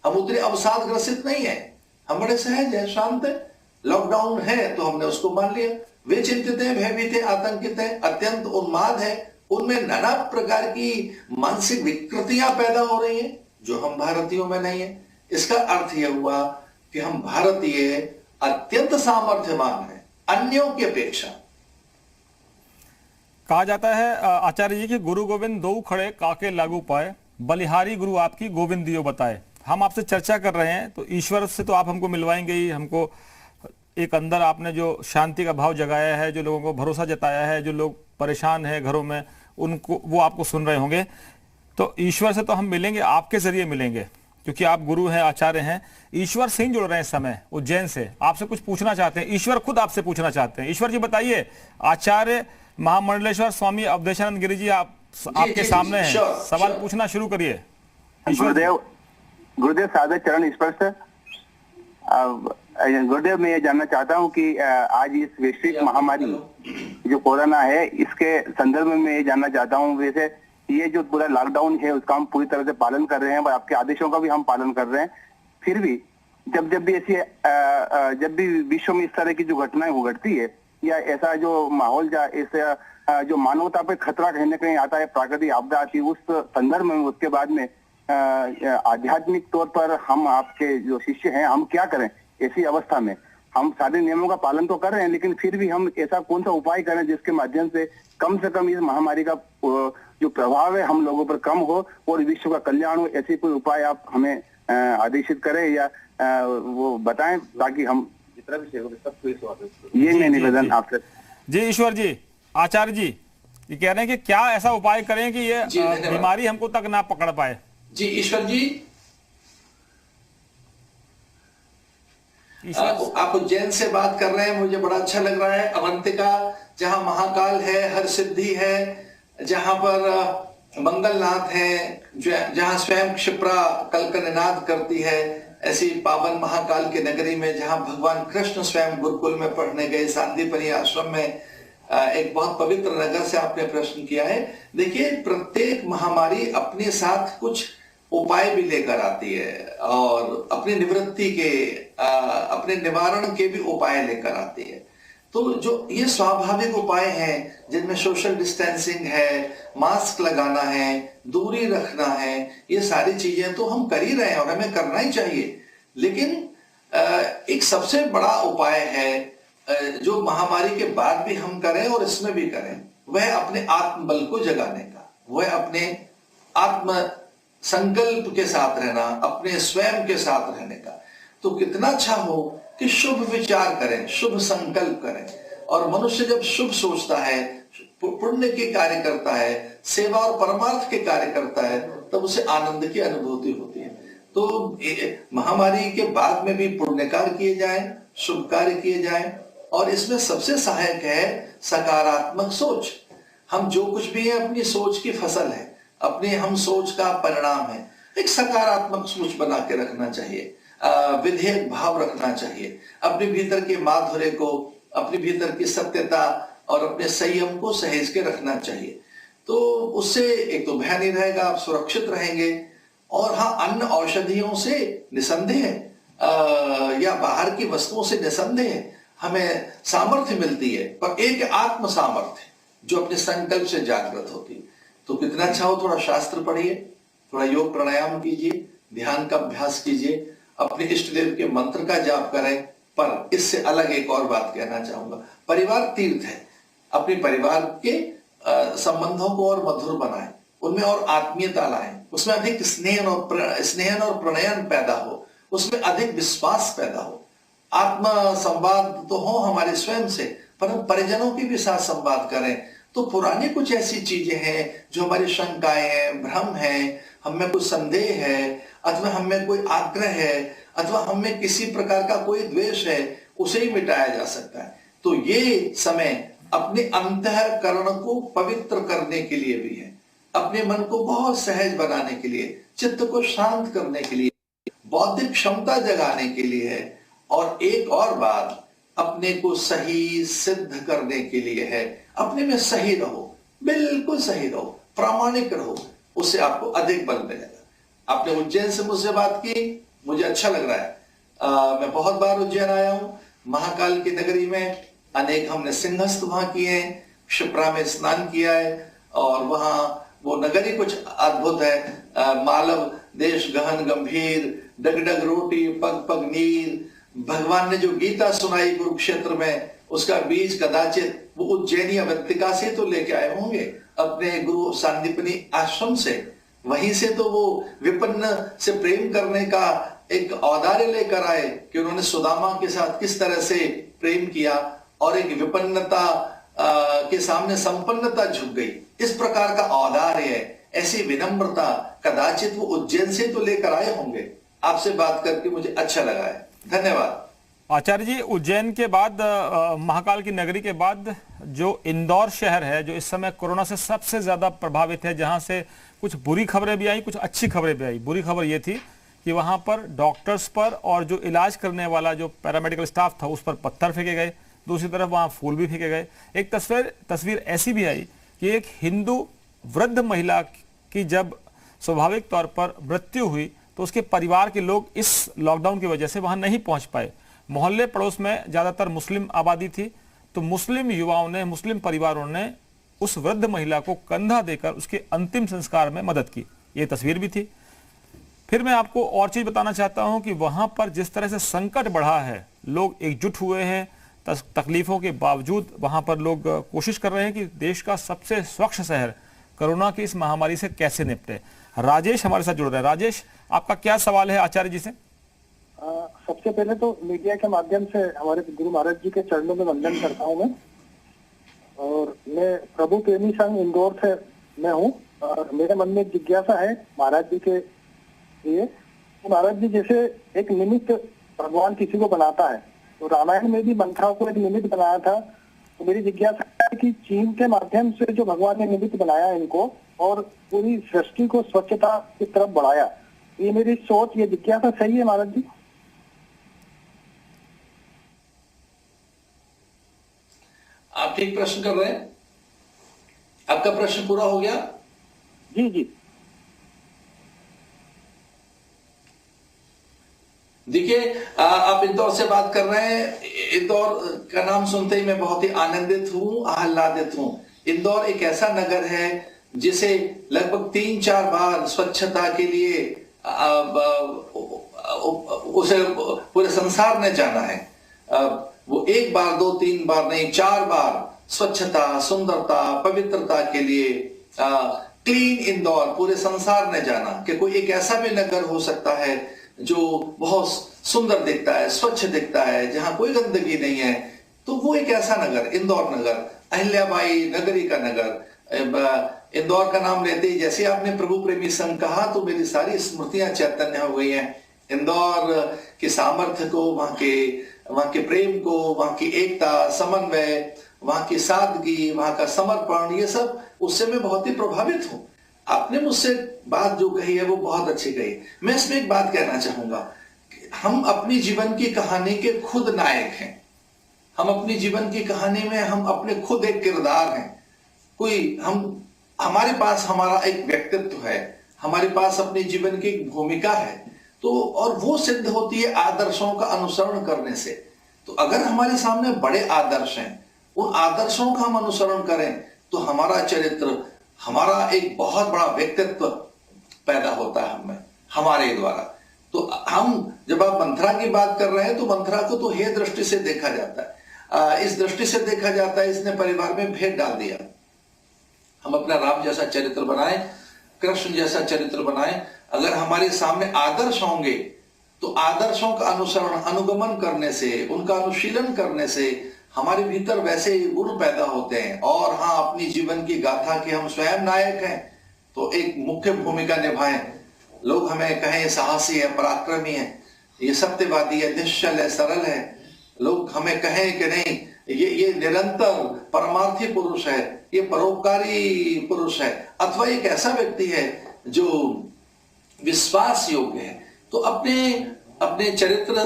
हम उतने अवसाद ग्रसित नहीं है, हम बड़े सहज है, शांत है। लॉकडाउन है तो हमने उसको मान लिया। वे चिंतित हैं, भयभीत हैं, आतंकित हैं, अत्यंत उन्माद है, उनमें नाना प्रकार की मानसिक विकृतियां पैदा हो रही हैं जो हम भारतीयों में नहीं है। इसका अर्थ यह हुआ कि हम भारतीय अत्यंत सामर्थ्यवान हैं अन्यों की अपेक्षा। कहा जाता है आचार्य जी कि गुरु गोविंद दो खड़े काके लागू पाए, बलिहारी गुरु आपकी गोविंद दियो बताए। हम आपसे चर्चा कर रहे हैं तो ईश्वर से तो आप हमको मिलवाएंगे ही, हमको एक अंदर आपने जो शांति का भाव जगाया है, जो लोगों को भरोसा जताया है, जो लोग परेशान हैं घरों में, उनको वो आपको सुन रहे होंगे। तो ईश्वर से तो हम मिलेंगे, आपके जरिए मिलेंगे, क्योंकि आप गुरु हैं, आचार्य हैं। ईश्वर सिंह जुड़ रहे हैं इस समय उज्जैन से, आपसे कुछ पूछना चाहते हैं, ईश्वर खुद आपसे पूछना चाहते हैं। ईश्वर जी बताइए, आचार्य महामंडलेश्वर स्वामी अवधेशानंद गिरी जी आपके सामने हैं, सवाल पूछना शुरू करिए। गुरुदेव सादर चरण स्पर्श। गुरुदेव, मैं ये जानना चाहता हूँ कि आज इस वैश्विक महामारी जो कोरोना है, इसके संदर्भ में मैं ये जानना चाहता हूँ, वैसे ये जो पूरा लॉकडाउन है उसका हम पूरी तरह से पालन कर रहे हैं और आपके आदेशों का भी हम पालन कर रहे हैं, फिर भी जब भी ऐसी जब भी विश्व में इस तरह की जो घटनाएं घटती है या ऐसा जो माहौल ऐसा जो मानवता पे खतरा कहीं ना कहीं आता है, प्राकृतिक आपदा आती है, उस संदर्भ में उसके बाद में आध्यात्मिक तौर पर हम आपके जो शिष्य हैं, हम क्या करें ऐसी अवस्था में? हम सारे नियमों का पालन तो कर रहे हैं, लेकिन फिर भी हम ऐसा कौन सा उपाय करें जिसके माध्यम से कम इस महामारी का जो प्रभाव है हम लोगों पर कम हो और विश्व का कल्याण हो? ऐसी कोई उपाय आप हमें आदेशित करें या वो बताएं, ताकि हम जितना भी सब ये मैं निवेदन आपसे। जी ईश्वर जी, आचार्य जी ये कह रहे हैं कि क्या ऐसा उपाय करें कि ये बीमारी हमको तक ना पकड़ पाए? जी ईश्वर जी, आप उज्जैन से बात कर रहे हैं, मुझे बड़ा अच्छा लग रहा है। अवंतिका, जहां महाकाल है, हर सिद्धि है, जहां पर मंगलनाथ है, जहां स्वयं क्षिप्रा कल का निनाद करती है, ऐसी पावन महाकाल के नगरी में जहां भगवान कृष्ण स्वयं गुरुकुल में पढ़ने गए, सांदीपनी आश्रम में, एक बहुत पवित्र नगर से आपने प्रश्न किया है। देखिए, प्रत्येक महामारी अपने साथ कुछ उपाय भी लेकर आती है और अपनी निवृत्ति के, अपने निवारण के भी उपाय लेकर आती है। तो जो ये स्वाभाविक उपाय हैं, जिनमें सोशल डिस्टेंसिंग है, मास्क लगाना है, दूरी रखना है, ये सारी चीजें तो हम कर ही रहे हैं और हमें करना ही चाहिए। लेकिन एक सबसे बड़ा उपाय है जो महामारी के बाद भी हम करें और इसमें भी करें, वह अपने आत्मबल को जगाने का, वह अपने आत्म संकल्प के साथ रहना, अपने स्वयं के साथ रहने का। तो कितना अच्छा हो कि शुभ विचार करें, शुभ संकल्प करें, और मनुष्य जब शुभ सोचता है, पुण्य के कार्य करता है, सेवा और परमार्थ के कार्य करता है, तब उसे आनंद की अनुभूति होती है। तो महामारी के बाद में भी पुण्य कार्य किए जाएं, शुभ कार्य किए जाएं, और इसमें सबसे सहायक है सकारात्मक सोच। हम जो कुछ भी है अपनी सोच की फसल है, अपने हम सोच का परिणाम है। एक सकारात्मक सोच बना के रखना चाहिए, विधेयक भाव रखना चाहिए, अपने भीतर के माधुर्य को, अपने भीतर की सत्यता और अपने संयम को सहेज के रखना चाहिए। तो उससे एक तो भय नहीं रहेगा, आप सुरक्षित रहेंगे। और हाँ, अन्न औषधियों से निसंदेह या बाहर की वस्तुओं से निसंदेह हमें सामर्थ्य मिलती है, पर एक आत्म सामर्थ्य जो अपने संकल्प से जागृत होती है। तो कितना अच्छा हो, थोड़ा शास्त्र पढ़िए, थोड़ा योग प्राणायाम कीजिए, ध्यान का अभ्यास कीजिए, अपने इष्ट देव के मंत्र का जाप करें। पर इससे अलग एक और बात कहना चाहूंगा, परिवार तीर्थ है। अपने परिवार के संबंधों को और मधुर बनाएं, उनमें और आत्मीयता लाएं, उसमें अधिक स्नेह और प्रणयन पैदा हो, उसमें अधिक विश्वास पैदा हो। आत्म संवाद तो हो हमारे स्वयं से, परंतु परिजनों के भी साथ संवाद करें। तो पुरानी कुछ ऐसी चीजें हैं जो हमारी शंकाएं हैं, भ्रम है, हमें कोई संदेह है, अथवा हमें कोई आग्रह है, अथवा हमें किसी प्रकार का कोई द्वेष है, उसे ही मिटाया जा सकता है। तो ये समय अपने अंतःकरण को पवित्र करने के लिए भी है, अपने मन को बहुत सहज बनाने के लिए, चित्त को शांत करने के लिए, बौद्धिक क्षमता जगाने के लिए है। और एक और बात, अपने को सही सिद्ध करने के लिए है। अपने में सही रहो, बिल्कुल सही रहो, प्रामाणिक रहो, उससे आपको अधिक बल मिलेगा। आपने उज्जैन से मुझसे बात की, मुझे अच्छा लग रहा है। मैं बहुत बार उज्जैन आया हूं, महाकाल की नगरी में अनेक हमने सिंहस्थ वहां किए हैं, क्षिप्रा में स्नान किया है, और वहां वो नगर ही कुछ अद्भुत है। मालव देश गहन गंभीर, डगडग रोटी पग पग नीर। भगवान ने जो गीता सुनाई कुरुक्षेत्र में, उसका बीज कदाचित वो उज्जैनी अवंतिका से तो लेके आए होंगे, अपने गुरु सांदीपनी आश्रम से। वहीं से तो वो विपन्न से प्रेम करने का एक औदार्य लेकर आए कि उन्होंने सुदामा के साथ किस तरह से प्रेम किया, और एक विपन्नता के सामने संपन्नता झुक गई। इस प्रकार का औदार्य ऐसी विनम्रता कदाचित वो उज्जैन से तो लेकर आए होंगे। आपसे बात करके मुझे अच्छा लगा है, धन्यवाद। आचार्य जी, उज्जैन के बाद महाकाल की नगरी के बाद जो इंदौर शहर है, जो इस समय कोरोना से सबसे ज्यादा प्रभावित है, जहां से कुछ बुरी खबरें भी आई, कुछ अच्छी खबरें भी आई। बुरी खबर यह थी कि वहां पर डॉक्टर्स पर और जो इलाज करने वाला जो पैरामेडिकल स्टाफ था उस पर पत्थर फेंके गए, दूसरी तरफ वहां फूल भी फेंके गए। एक तस्वीर ऐसी भी आई कि एक हिंदू वृद्ध महिला की जब स्वाभाविक तौर पर मृत्यु हुई तो उसके परिवार के लोग इस लॉकडाउन की वजह से वहां नहीं पहुंच पाए। मोहल्ले पड़ोस में ज्यादातर मुस्लिम आबादी थी, तो मुस्लिम युवाओं ने, मुस्लिम परिवारों ने उस वृद्ध महिला को कंधा देकर उसके अंतिम संस्कार में मदद की। ये तस्वीर भी थी। फिर मैं आपको और चीज बताना चाहता हूं कि वहां पर जिस तरह से संकट बढ़ा है, लोग एकजुट हुए हैं, तकलीफों के बावजूद वहां पर लोग कोशिश कर रहे हैं कि देश का सबसे स्वच्छ शहर कोरोना की इस महामारी से कैसे निपटे। राजेश हमारे साथ जुड़ रहे हैं। राजेश, आपका क्या सवाल है आचार्य जी से? सबसे पहले तो मीडिया के माध्यम से हमारे गुरु महाराज जी के चरणों में वंदन करता हूँ मैं। और मैं प्रभु प्रेमी संघ इंदौर से मैं हूँ, और मेरे मन में जिज्ञासा है महाराज जी के लिए। तो महाराज जी, जैसे एक निमित्त भगवान किसी को बनाता है, तो रामायण में भी मंथरा को एक निमित्त बनाया था। तो मेरी जिज्ञासा है कि चीन के माध्यम से जो भगवान ने निमित्त बनाया इनको और पूरी सृष्टि को स्वच्छता की तरफ बढ़ाया, ये मेरी सोच, ये जिज्ञासा सही है महाराज जी? आप ठीक प्रश्न कर रहे हैं। आपका प्रश्न पूरा हो गया? जी जी। देखिए, आप इंदौर से बात कर रहे हैं। इंदौर का नाम सुनते ही मैं बहुत ही आनंदित हूं, आह्लादित हूं। इंदौर एक ऐसा नगर है जिसे लगभग 3-4 बार स्वच्छता के लिए उसे पूरे संसार ने जाना है। वो 1 बार 2-3 बार नहीं, 4 बार स्वच्छता, सुंदरता, पवित्रता के लिए क्लीन इंदौर पूरे संसार ने जाना कि कोई एक ऐसा भी नगर हो सकता है जो बहुत सुंदर दिखता है, स्वच्छ दिखता है, जहां कोई गंदगी नहीं है। तो वो एक ऐसा नगर, इंदौर नगर, अहिल्याबाई नगरी का नगर। इंदौर का नाम लेते ही जैसे आपने प्रभु प्रेमी संघ कहा तो मेरी सारी स्मृतियां चैतन्य हो गई हैं। इंदौर के सामर्थ्य को, वहां के प्रेम को, वहां की एकता, समन्वय, वहां की सादगी, वहां का समर्पण, ये सब उससे मैं बहुत ही प्रभावित हूं। आपने मुझसे बात जो कही है वो बहुत अच्छी कही। मैं इसमें एक बात कहना चाहूंगा, हम अपनी जीवन की कहानी के खुद नायक हैं। हम अपनी जीवन की कहानी में हम अपने खुद एक किरदार हैं। हमारे पास हमारा एक व्यक्तित्व है, हमारे पास अपने जीवन की एक भूमिका है। तो और वो सिद्ध होती है आदर्शों का अनुसरण करने से। तो अगर हमारे सामने बड़े आदर्श हैं, उन आदर्शों का हम अनुसरण करें तो हमारा चरित्र, हमारा एक बहुत बड़ा व्यक्तित्व पैदा होता है हमें, हमारे द्वारा। तो हम, जब आप मंथरा की बात कर रहे हैं तो मंथरा को तो हे दृष्टि से देखा जाता है, इस दृष्टि से देखा जाता है, इसने परिवार में भेद डाल दिया। हम अपना राम जैसा चरित्र बनाएं, कृष्ण जैसा चरित्र बनाएं। अगर हमारे सामने आदर्श होंगे तो आदर्शों का अनुसरण, अनुगमन करने से, उनका अनुशीलन करने से हमारे भीतर वैसे गुण पैदा होते हैं। और हाँ, अपनी जीवन की गाथा के हम स्वयं नायक हैं तो एक मुख्य भूमिका निभाएं। लोग हमें कहें साहसी है, पराक्रमी है, ये सत्यवादी है, निश्चल है, सरल है। लोग हमें कहें कि नहीं, ये निरंतर परमार्थी पुरुष है, ये परोपकारी पुरुष है, अथवा एक ऐसा व्यक्ति है जो विश्वास योग्य है। तो अपने चरित्र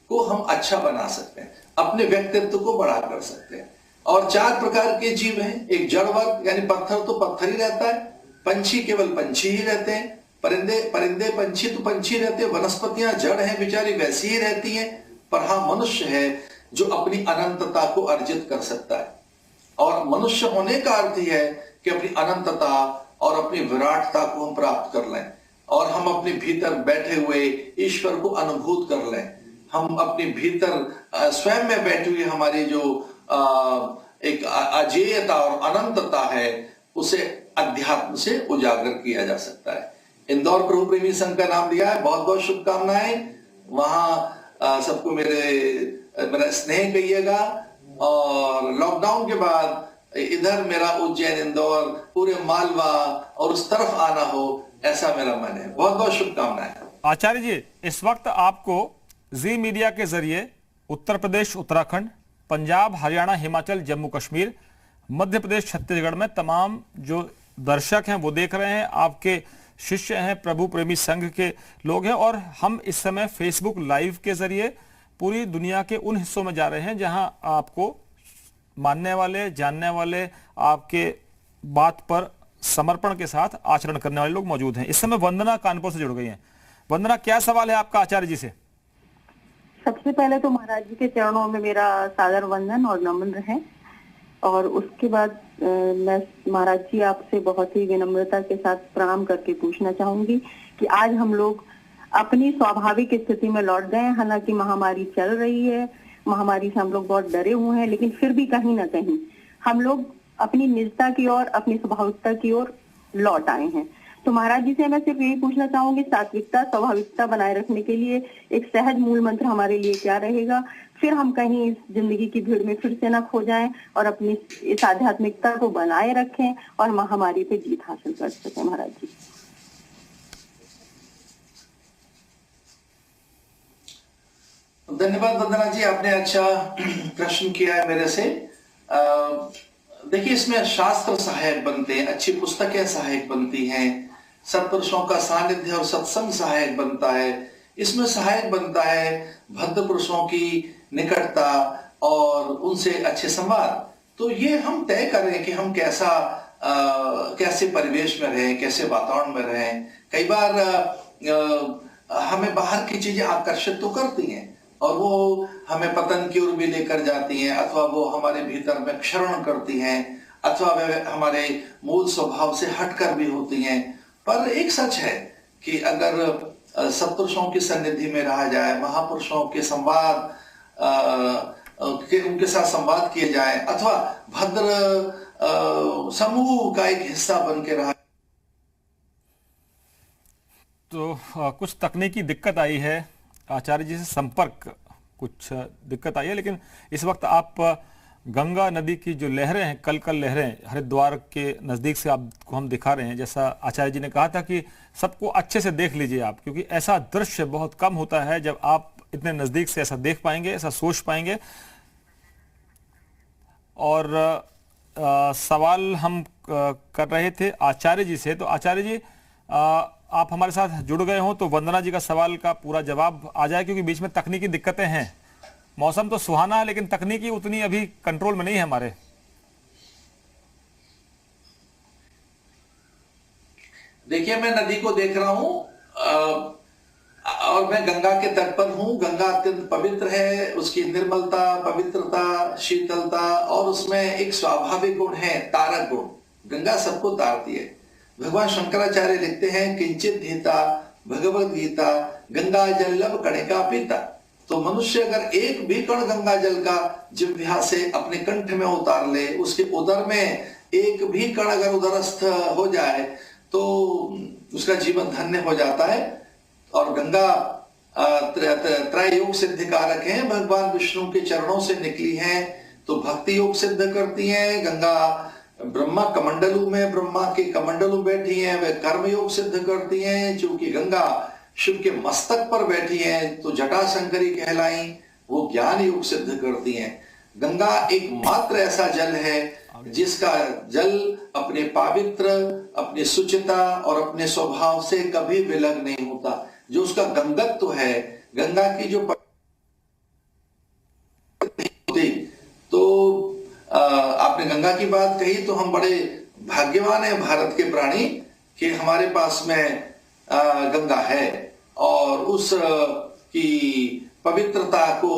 को हम अच्छा बना सकते हैं, अपने व्यक्तित्व को बड़ा कर सकते हैं। और 4 प्रकार के जीव हैं। एक जड़ वर्ग, यानी पत्थर तो पत्थर ही रहता है, पंछी केवल पंछी ही रहते हैं, परिंदे पंछी तो पंछी रहते हैं, वनस्पतियां जड़ हैं बेचारी वैसी ही रहती हैं। पर हाँ, मनुष्य है जो अपनी अनंतता को अर्जित कर सकता है। और मनुष्य होने का अर्थ ही है कि अपनी अनंतता और अपनी विराटता को हम प्राप्त कर लें और हम अपने भीतर बैठे हुए ईश्वर को अनुभूत कर लें। हम अपने भीतर स्वयं में बैठी हुई हमारी जो एक अजेयता और अनंतता है, उसे अध्यात्म से उजागर किया जा सकता है। इंदौर प्रभु प्रेमी संघ का नाम दिया है, बहुत बहुत शुभकामनाएं। वहां सबको मेरा स्नेह कहिएगा। और लॉकडाउन के बाद इधर मेरा उज्जैन, इंदौर, पूरे मालवा और उस तरफ आना हो, ऐसा मेरा मन है। बहुत बहुत शुभकामनाएं। आचार्य जी, इस वक्त आपको जी मीडिया के जरिए उत्तर प्रदेश, उत्तराखंड, पंजाब, हरियाणा, हिमाचल, जम्मू कश्मीर, मध्य प्रदेश, छत्तीसगढ़ में तमाम जो दर्शक हैं वो देख रहे हैं, आपके शिष्य हैं, प्रभु प्रेमी संघ के लोग हैं, और हम इस समय फेसबुक लाइव के जरिए पूरी दुनिया के उन हिस्सों में जा रहे हैं जहां आपको मानने वाले, जानने वाले, आपके बात पर समर्पण के साथ आचरण करने वाले लोग मौजूद हैं। इस समय वंदना कानपुर से जुड़ गई हैं। वंदना, क्या सवाल है आपका आचार्य जी से? सबसे पहले तो महाराज जी के चरणों में मेरा सादर वंदन और नम्र है, और उसके बाद मैं महाराज जी आपसे बहुत ही विनम्रता के साथ प्रणाम करके पूछना चाहूंगी कि आज हम लोग अपनी स्वाभाविक स्थिति में लौट गए। हालांकि महामारी चल रही है, महामारी से हम लोग बहुत डरे हुए हैं, लेकिन फिर भी कहीं ना कहीं हम लोग अपनी निजता की ओर, अपनी स्वाभाविकता की ओर लौट आए हैं। तो महाराज जी से मैं सिर्फ यही पूछना चाहूंगी, सात्विकता, स्वाभाविकता बनाए रखने के लिए एक सहज मूल मंत्र हमारे लिए क्या रहेगा? फिर हम कहीं इस जिंदगी की भीड़ में फिर से न खो जाएं और अपनी इस आध्यात्मिकता को बनाए रखें और महामारी पे जीत हासिल कर सकें। महाराज जी, धन्यवाद वंदना जी, आपने अच्छा प्रश्न किया है मेरे से। देखिए, इसमें शास्त्र सहायक बनते हैं, अच्छी पुस्तकें सहायक बनती हैं, सत्पुरुषों का सानिध्य और सत्संग सहायक बनता है। इसमें सहायक बनता है भद्र पुरुषों की निकटता और उनसे अच्छे संवाद। तो ये हम तय करें कि हम कैसे परिवेश में रहें, कैसे वातावरण में रहें। कई बार हमें बाहर की चीजें आकर्षित तो करती हैं और वो हमें पतन की ओर भी लेकर जाती हैं, अथवा वो हमारे भीतर में क्षरण करती हैं, अथवा वे हमारे मूल स्वभाव से हटकर भी होती हैं। पर एक सच है कि अगर सत्पुरुषों की सन्निधि में रहा जाए, महापुरुषों के संवाद उनके साथ संवाद किए जाए, अथवा भद्र समूह का एक हिस्सा बन के रहा, तो कुछ तकनीकी दिक्कत आई है आचार्य जी से, संपर्क कुछ दिक्कत आई है, लेकिन इस वक्त आप गंगा नदी की जो लहरें हैं, कल लहरें हरिद्वार के नज़दीक से आपको हम दिखा रहे हैं। जैसा आचार्य जी ने कहा था कि सबको अच्छे से देख लीजिए आप, क्योंकि ऐसा दृश्य बहुत कम होता है जब आप इतने नज़दीक से ऐसा देख पाएंगे, ऐसा सोच पाएंगे। और सवाल हम कर रहे थे आचार्य जी से, तो आचार्य जी आप हमारे साथ जुड़ गए हों तो वंदना जी का सवाल का पूरा जवाब आ जाए, क्योंकि बीच में तकनीकी दिक्कतें हैं। मौसम तो सुहाना है, लेकिन तकनीकी उतनी अभी कंट्रोल में नहीं है हमारे। देखिए, मैं नदी को देख रहा हूं और मैं गंगा के तट पर हूं। गंगा अत्यंत पवित्र है, उसकी निर्मलता, पवित्रता, शीतलता, और उसमें एक स्वाभाविक गुण है, तारक गुण। गंगा सबको तारती है। भगवान शंकराचार्य लिखते हैं, किंचित धीता भगवद गीता गंगा जल लब कणिका पीता। तो मनुष्य अगर एक भी कण गंगा जल का जिह्वा से अपने कंठ में उतार ले, उसके उदर में एक भी कण अगर उदरस्थ हो जाए तो उसका जीवन धन्य हो जाता है। और गंगा त्रय योग सिद्ध कारक है, भगवान विष्णु के चरणों से निकली हैं तो भक्ति योग सिद्ध करती हैं। गंगा ब्रह्मा कमंडलू में, ब्रह्मा के कमंडलू बैठी हैं, वे कर्म योग सिद्ध करती हैं। चूंकि गंगा शिव के मस्तक पर बैठी हैं तो जटा शंकरी कहलाई, वो ज्ञान योग सिद्ध करती हैं। गंगा एकमात्र ऐसा जल है जिसका जल अपने पवित्र, अपनी शुचिता और अपने स्वभाव से कभी विलग नहीं होता। जो उसका गंगत्व है, गंगा की जो तो आपने गंगा की बात कही तो हम बड़े भाग्यवान हैं भारत के प्राणी कि हमारे पास में गंगा है और उस की पवित्रता को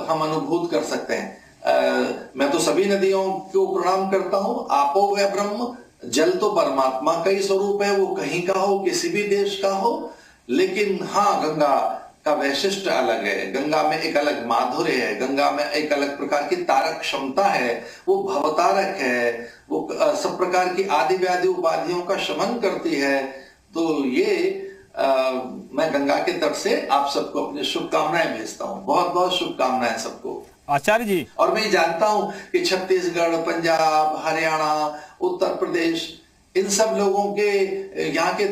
हम अनुभूत कर सकते हैं। मैं तो सभी नदियों को प्रणाम करता हूं। आपो व ब्रह्म, जल तो परमात्मा का ही स्वरूप है, वो कहीं का हो, किसी भी देश का हो। लेकिन हाँ, गंगा का वैशिष्ट्य अलग है, गंगा में एक अलग माधुर्य है, गंगा में एक अलग प्रकार की तारक क्षमता है, वो भवतारक है, वो सब प्रकार की आदि व्याधि उपाधियों का शमन करती है। तो ये मैं गंगा के तट से आप सबको अपनी शुभकामनाएं भेजता हूं। बहुत बहुत शुभकामनाएं सबको। आचार्य जी, और मैं जानता हूं कि छत्तीसगढ़, पंजाब, हरियाणा, उत्तर प्रदेश, इन सब लोगों के, यहाँ के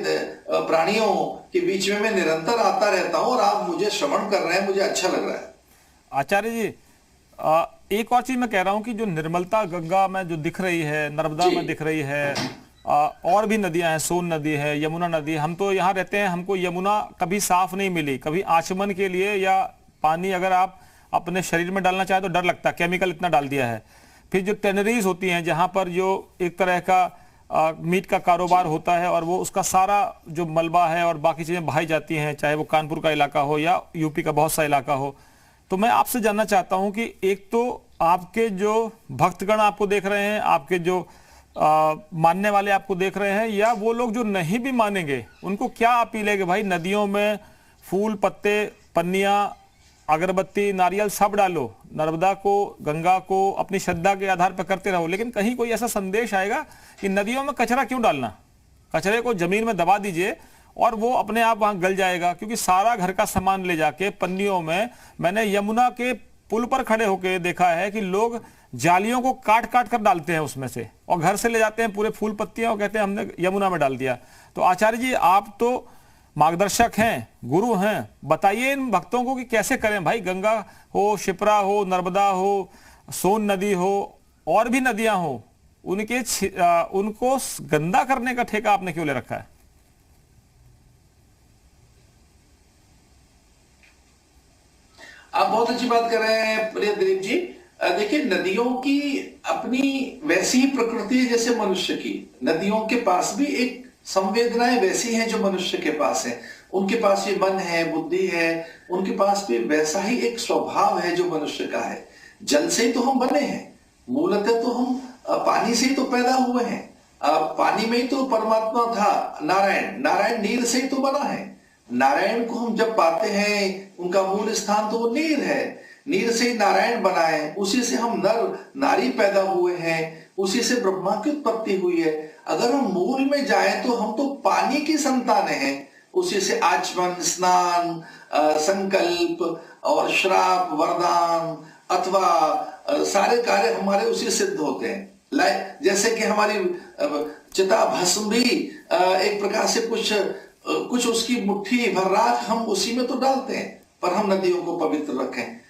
प्राणियों के बीच में मैं निरंतर आता रहता हूं और आप मुझे श्रवण कर रहे हैं, मुझे अच्छा लग रहा है। आचार्य जी, एक और चीज मैं कह रहा हूं कि जो निर्मलता गंगा में जो दिख रही है, नर्मदा में दिख रही है, और भी नदियां हैं, सोन नदी है, यमुना नदी है। हम तो यहाँ रहते हैं, हमको यमुना कभी साफ नहीं मिली, कभी आचमन के लिए या पानी अगर आप अपने शरीर में डालना चाहे तो डर लगता है, केमिकल इतना डाल दिया है। फिर जो टेनरीज होती हैं जहां पर जो एक तरह का मीट का कारोबार होता है और वो उसका सारा जो मलबा है और बाकी चीजें बहाई जाती हैं, चाहे वो कानपुर का इलाका हो या यूपी का बहुत सा इलाका हो। तो मैं आपसे जानना चाहता हूं कि एक तो आपके जो भक्तगण आपको देख रहे हैं, आपके जो मानने वाले आपको देख रहे हैं, या वो लोग जो नहीं भी मानेंगे, उनको क्या अपील है कि भाई नदियों में फूल, पत्ते, पन्नियां, अगरबत्ती, नारियल सब डालो, नर्मदा को, गंगा को अपनी श्रद्धा के आधार पर करते रहो, लेकिन कहीं कोई ऐसा संदेश आएगा कि नदियों में कचरा क्यों डालना, कचरे को जमीन में दबा दीजिए और वो अपने आप वहां गल जाएगा। क्योंकि सारा घर का सामान ले जाके पन्नियों में, मैंने यमुना के पुल पर खड़े होकर देखा है कि लोग जालियों को काट काट कर डालते हैं उसमें से, और घर से ले जाते हैं पूरे फूल पत्तियां और कहते हैं हमने यमुना में डाल दिया। तो आचार्य जी, आप तो मार्गदर्शक हैं, गुरु हैं, बताइए इन भक्तों को कि कैसे करें भाई। गंगा हो, शिप्रा हो, नर्मदा हो, सोन नदी हो, और भी नदियां हो, उनको गंदा करने का ठेका आपने क्यों ले रखा है? आप बहुत अच्छी बात कर रहे हैं प्रिय दिलीप जी। देखिए, नदियों की अपनी वैसी ही प्रकृति है जैसे मनुष्य की। नदियों के पास भी एक संवेदनाएं वैसी हैं जो मनुष्य के पास है। उनके पास भी मन है, बुद्धि है, उनके पास भी वैसा ही एक स्वभाव है जो मनुष्य का है। जल से ही तो हम बने हैं, मूलतः तो हम पानी से ही तो पैदा हुए हैं। पानी में ही तो परमात्मा था, नारायण। नारायण नीर से ही तो बना है। नारायण को हम जब पाते हैं, उनका मूल स्थान तो वो नीर है। नीर से ही नारायण बना है, उसी से हम नर नारी पैदा हुए हैं, उसी से ब्रह्मा की उत्पत्ति हुई है। अगर हम मूल में जाएं तो हम तो पानी की संतानें हैं। उसी से आचमन, स्नान, संकल्प और श्राप, वरदान अथवा सारे कार्य हमारे उसी सिद्ध होते हैं। जैसे कि हमारी चिता भस्म भी एक प्रकार से कुछ उसकी मुट्ठी भर राख हम उसी में तो डालते हैं, पर हम नदियों को पवित्र रखें।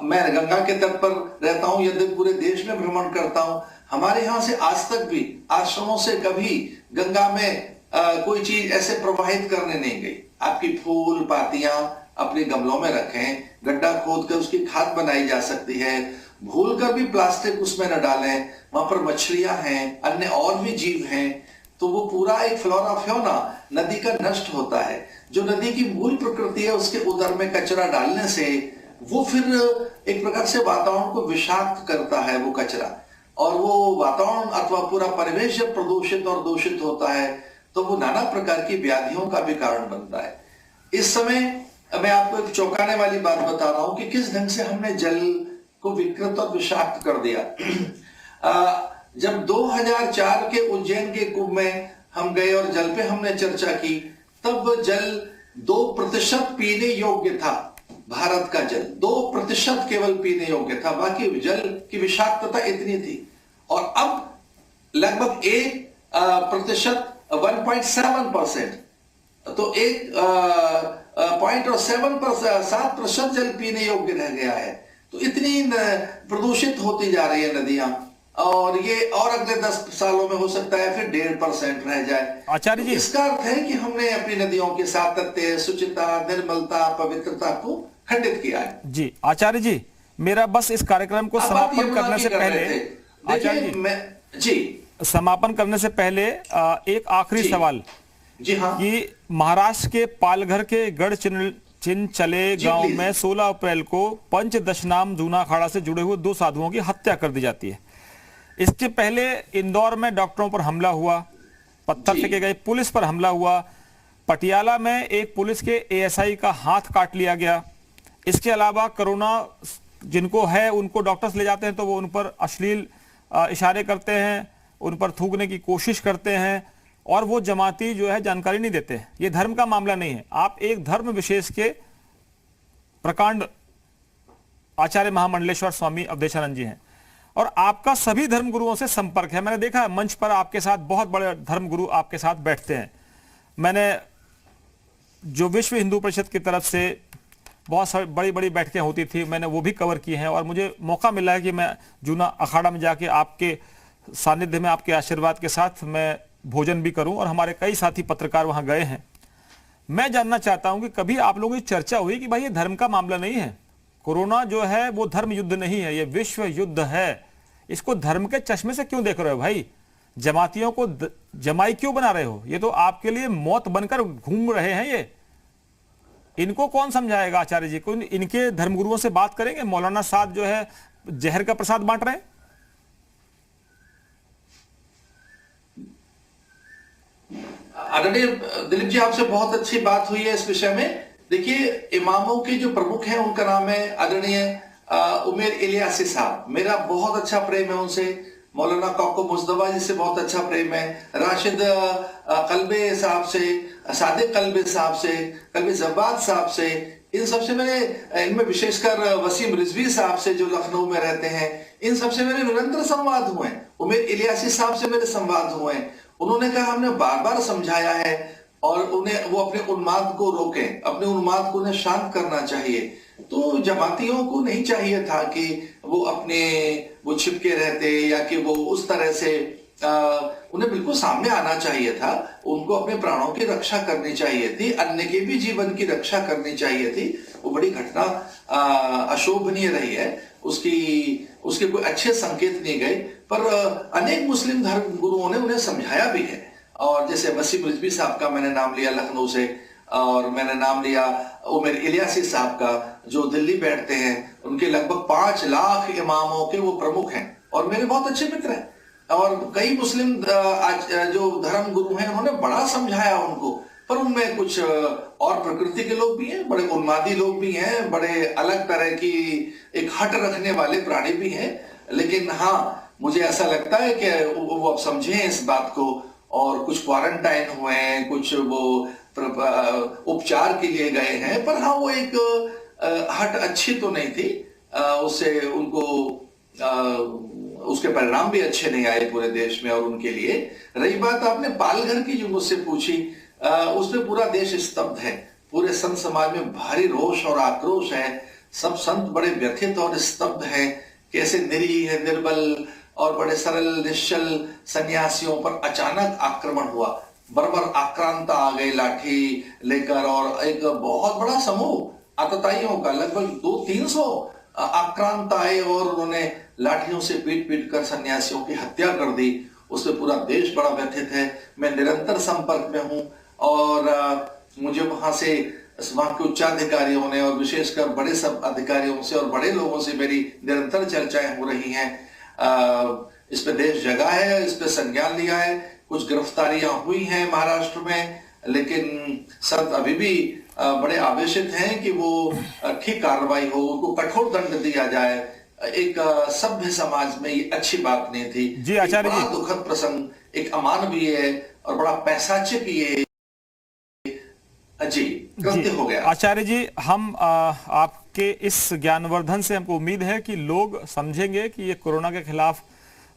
मैं गंगा के तट पर रहता हूं, यदि पूरे देश में भ्रमण करता हूं, हमारे यहां से आज तक भी आश्रमों से कभी गंगा में कोई चीज ऐसे प्रवाहित करने नहीं गई। आपकी फूल पातियां अपने गमलों में रखें, गड्ढा खोद कर उसकी खाद बनाई जा सकती है। भूल कर भी प्लास्टिक उसमें न डालें। वहां पर मछलियां हैं, अन्य और भी जीव हैं, तो वो पूरा एक फ्लोरा फ्योना नदी का नष्ट होता है। जो नदी की मूल प्रकृति है, उसके उदर में कचरा डालने से वो फिर एक प्रकार से वातावरण को विषाक्त करता है वो कचरा, और वो वातावरण अथवा पूरा परिवेश जब प्रदूषित और दूषित होता है तो वो नाना प्रकार की व्याधियों का भी कारण बनता है। इस समय मैं आपको एक चौंकाने वाली बात बता रहा हूं कि किस ढंग से हमने जल को विकृत और विषाक्त कर दिया। जब 2004 के उज्जैन के कुंभ में हम गए और जल पे हमने चर्चा की, तब जल 2% पीने योग्य था। भारत का जल 2% केवल पीने योग्य था, बाकी जल की विषाक्तता इतनी थी। और अब लगभग 1% 1.7%, तो 7% जल पीने योग्य रह गया है। तो इतनी प्रदूषित होती जा रही है नदियां, और ये और अगले 10 सालों में हो सकता है फिर 1.5% रह जाए। आचार्य जी, इसका अर्थ है कि हमने अपनी नदियों के सातत्य, शुचिता, निर्मलता, पवित्रता को खंडित किया है। जी आचार्य जी, मेरा बस इस कार्यक्रम को समापन करने से पहले, आचार्य जी, समापन करने से पहले एक आखिरी सवाल। जी हाँ, कि महाराष्ट्र के पालघर के गढ़ चिनचले गांव में 16 अप्रैल को पंचदशनाम जूना अखाड़ा से जुड़े हुए 2 साधुओं की हत्या कर दी जाती है। इसके पहले इंदौर में डॉक्टरों पर हमला हुआ, पत्थर फेंके गए, पुलिस पर हमला हुआ, पटियाला में एक पुलिस के एएसआई का हाथ काट लिया गया। इसके अलावा कोरोना जिनको है उनको डॉक्टर्स ले जाते हैं तो वो उन पर अश्लील इशारे करते हैं, उन पर थूकने की कोशिश करते हैं, और वो जमाती जो है जानकारी नहीं देते। ये धर्म का मामला नहीं है। आप एक धर्म विशेष के प्रकांड आचार्य महामंडलेश्वर स्वामी अवधेशानंद जी हैं और आपका सभी धर्मगुरुओं से संपर्क है। मैंने देखा है मंच पर आपके साथ बहुत बड़े धर्मगुरु आपके साथ बैठते हैं। मैंने जो विश्व हिंदू परिषद की तरफ से बहुत सारी बड़ी बड़ी बैठकें होती थी, मैंने वो भी कवर की हैं और मुझे मौका मिला है कि मैं जूना अखाड़ा में जाके आपके सानिध्य में, आपके आशीर्वाद के साथ मैं भोजन भी करूं और हमारे कई साथी पत्रकार वहां गए हैं। मैं जानना चाहता हूं कि कभी आप लोगों की चर्चा हुई कि भाई ये धर्म का मामला नहीं है, कोरोना जो है वो धर्म युद्ध नहीं है, ये विश्व युद्ध है, इसको धर्म के चश्मे से क्यों देख रहे हो भाई? जमातियों को जमाई क्यों बना रहे हो? ये तो आपके लिए मौत बनकर घूम रहे हैं। ये इनको कौन समझाएगा? आचार्य जी को इनके धर्मगुरुओं से बात करेंगे? मौलाना साहब जो है जहर का प्रसाद बांट रहे हैं। आदरणीय दिलीप जी, आपसे बहुत अच्छी बात हुई है इस विषय में। देखिए, इमामों के जो प्रमुख हैं उनका नाम है आदरणीय उमर इलियासी साहब। मेरा बहुत अच्छा प्रेम है उनसे। मौलाना काको मुस्तफा जी से बहुत अच्छा प्रेम है। राशिद कल्बे साहब से, सादिक कल्बे साहब से, कल्बे जब्बाद साहब से, इन सबसे मेरे, इनमें विशेषकर वसीम रिजवी साहब से जो लखनऊ में रहते हैं, इन सबसे मेरे निरंतर संवाद हुए हैं। उमर इलियासी साहब से मेरे संवाद हुए हैं। उन्होंने कहा हमने बार बार समझाया है और उन्हें वो अपने उन्माद को रोकें, अपने उन्माद को उन्हें शांत करना चाहिए। तो जमातियों को नहीं चाहिए था कि वो छिपके रहते या कि वो उस तरह से उन्हें बिल्कुल सामने आना चाहिए था। उनको अपने प्राणों की रक्षा करनी चाहिए थी, अन्य के भी जीवन की रक्षा करनी चाहिए थी। वो बड़ी घटना अशोभनीय रही है, उसके कोई अच्छे संकेत नहीं गए, पर अनेक मुस्लिम धर्म गुरुओं ने उन्हें समझाया भी है। और जैसे वसीम रिजवी साहब का मैंने नाम लिया लखनऊ से, और मैंने नाम लिया उमर इलियासी साहब का जो दिल्ली बैठते हैं। उनके लगभग 5 लाख इमामों के वो प्रमुख हैं और मेरे बहुत अच्छे मित्र हैं। और कई मुस्लिम जो धर्म गुरु हैं उन्होंने बड़ा समझाया उनको, पर उनमें कुछ और प्रकृति के लोग भी हैं, बड़े उन्मादी लोग भी हैं, बड़े अलग तरह की एक हट रखने वाले प्राणी भी हैं। लेकिन हाँ, मुझे ऐसा लगता है कि वो अब समझे इस बात को, और कुछ क्वारंटाइन हुए हैं, कुछ वो उपचार के लिए गए हैं, पर हाँ वो एक हट अच्छी तो नहीं थी। उससे उनको उसके परिणाम भी अच्छे नहीं आए पूरे देश में और उनके लिए। रही बात आपने पालघर की जो मुझसे पूछी, उसमें पूरा देश स्तब्ध है। पूरे संत समाज में भारी रोष और आक्रोश है। सब संत बड़े व्यथित और स्तब्ध हैं। कैसे निरीह, निर्बल और बड़े सरल निश्चल सन्यासियों पर अचानक आक्रमण हुआ। बर्बर आक्रांता आ गए लाठी लेकर, और एक बहुत बड़ा समूह आतताइयों का, लगभग 200-300 आक्रांत आए और उन्होंने लाठियों से पीट पीट कर सन्यासियों की हत्या कर दी। उससे पूरा देश बड़ा व्यथित है। मैं निरंतर संपर्क में हूं और मुझे वहां के उच्चाधिकारियों ने और विशेषकर बड़े सब अधिकारियों से और बड़े लोगों से मेरी निरंतर चर्चाएं हो रही हैं। इस पे देश जगा है, इस पे संज्ञान लिया है। कुछ गिरफ्तारियां हुई हैं महाराष्ट्र में, लेकिन संत अभी भी बड़े आवेशित हैं कि वो ठीक कार्रवाई हो, उनको कठोर दंड दिया जाए। एक सभ्य समाज में ये अच्छी बात नहीं थी। जी आचार्य जी, दुखद प्रसंग, एक अमानवीय और बड़ा पैशाचिक ये कृत्य हो गया। आचार्य जी, हम आपके इस ज्ञानवर्धन से हमको उम्मीद है कि लोग समझेंगे कि ये कोरोना के खिलाफ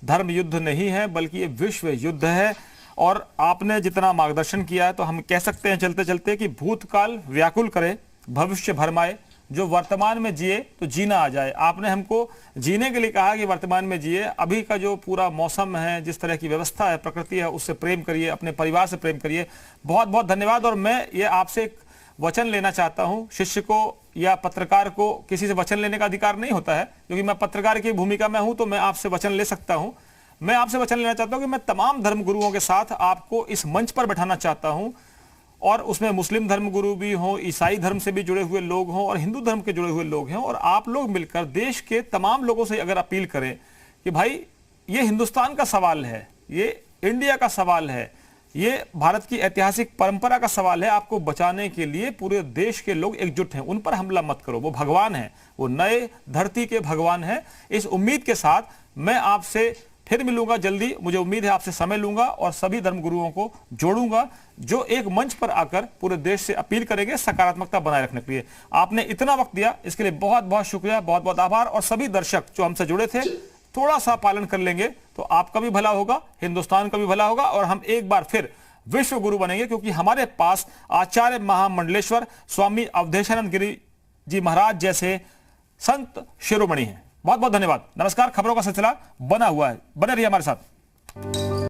धर्म युद्ध नहीं है, बल्कि ये विश्व युद्ध है। और आपने जितना मार्गदर्शन किया है, तो हम कह सकते हैं चलते चलते कि भूतकाल व्याकुल करे, भविष्य भरमाए। जो वर्तमान में जिए तो जीना आ जाए। आपने हमको जीने के लिए कहा कि वर्तमान में जिए। अभी का जो पूरा मौसम है, जिस तरह की व्यवस्था है, प्रकृति है, उससे प्रेम करिए, अपने परिवार से प्रेम करिए। बहुत बहुत धन्यवाद। और मैं ये आपसे एक वचन लेना चाहता हूं। शिष्य को या पत्रकार को किसी से वचन लेने का अधिकार नहीं होता है, क्योंकि मैं पत्रकार की भूमिका में हूं, तो मैं आपसे वचन ले सकता हूं। मैं आपसे वचन लेना चाहता हूं कि मैं तमाम धर्मगुरुओं के साथ आपको इस मंच पर बैठाना चाहता हूं, और उसमें मुस्लिम धर्मगुरु भी हों, ईसाई धर्म से भी जुड़े हुए लोग हों और हिंदू धर्म के जुड़े हुए लोग हों, और आप लोग मिलकर देश के तमाम लोगों से अगर अपील करें कि भाई ये हिंदुस्तान का सवाल है, ये इंडिया का सवाल है, ये भारत की ऐतिहासिक परंपरा का सवाल है। आपको बचाने के लिए पूरे देश के लोग एकजुट हैं। उन पर हमला मत करो। वो भगवान है, वो नए धरती के भगवान है। इस उम्मीद के साथ मैं आपसे फिर मिलूंगा जल्दी, मुझे उम्मीद है आपसे समय लूंगा और सभी धर्मगुरुओं को जोड़ूंगा जो एक मंच पर आकर पूरे देश से अपील करेंगे सकारात्मकता बनाए रखने के लिए। आपने इतना वक्त दिया, इसके लिए बहुत बहुत शुक्रिया, बहुत बहुत आभार। और सभी दर्शक जो हमसे जुड़े थे, थोड़ा सा पालन कर लेंगे तो आपका भी भला होगा, हिंदुस्तान का भी भला होगा और हम एक बार फिर विश्व गुरु बनेंगे, क्योंकि हमारे पास आचार्य महामंडलेश्वर स्वामी अवधेशानंद गिरी जी महाराज जैसे संत शिरोमणि हैं। बहुत बहुत धन्यवाद। नमस्कार। खबरों का सिलसिला बना हुआ है, बने रहिए हमारे साथ।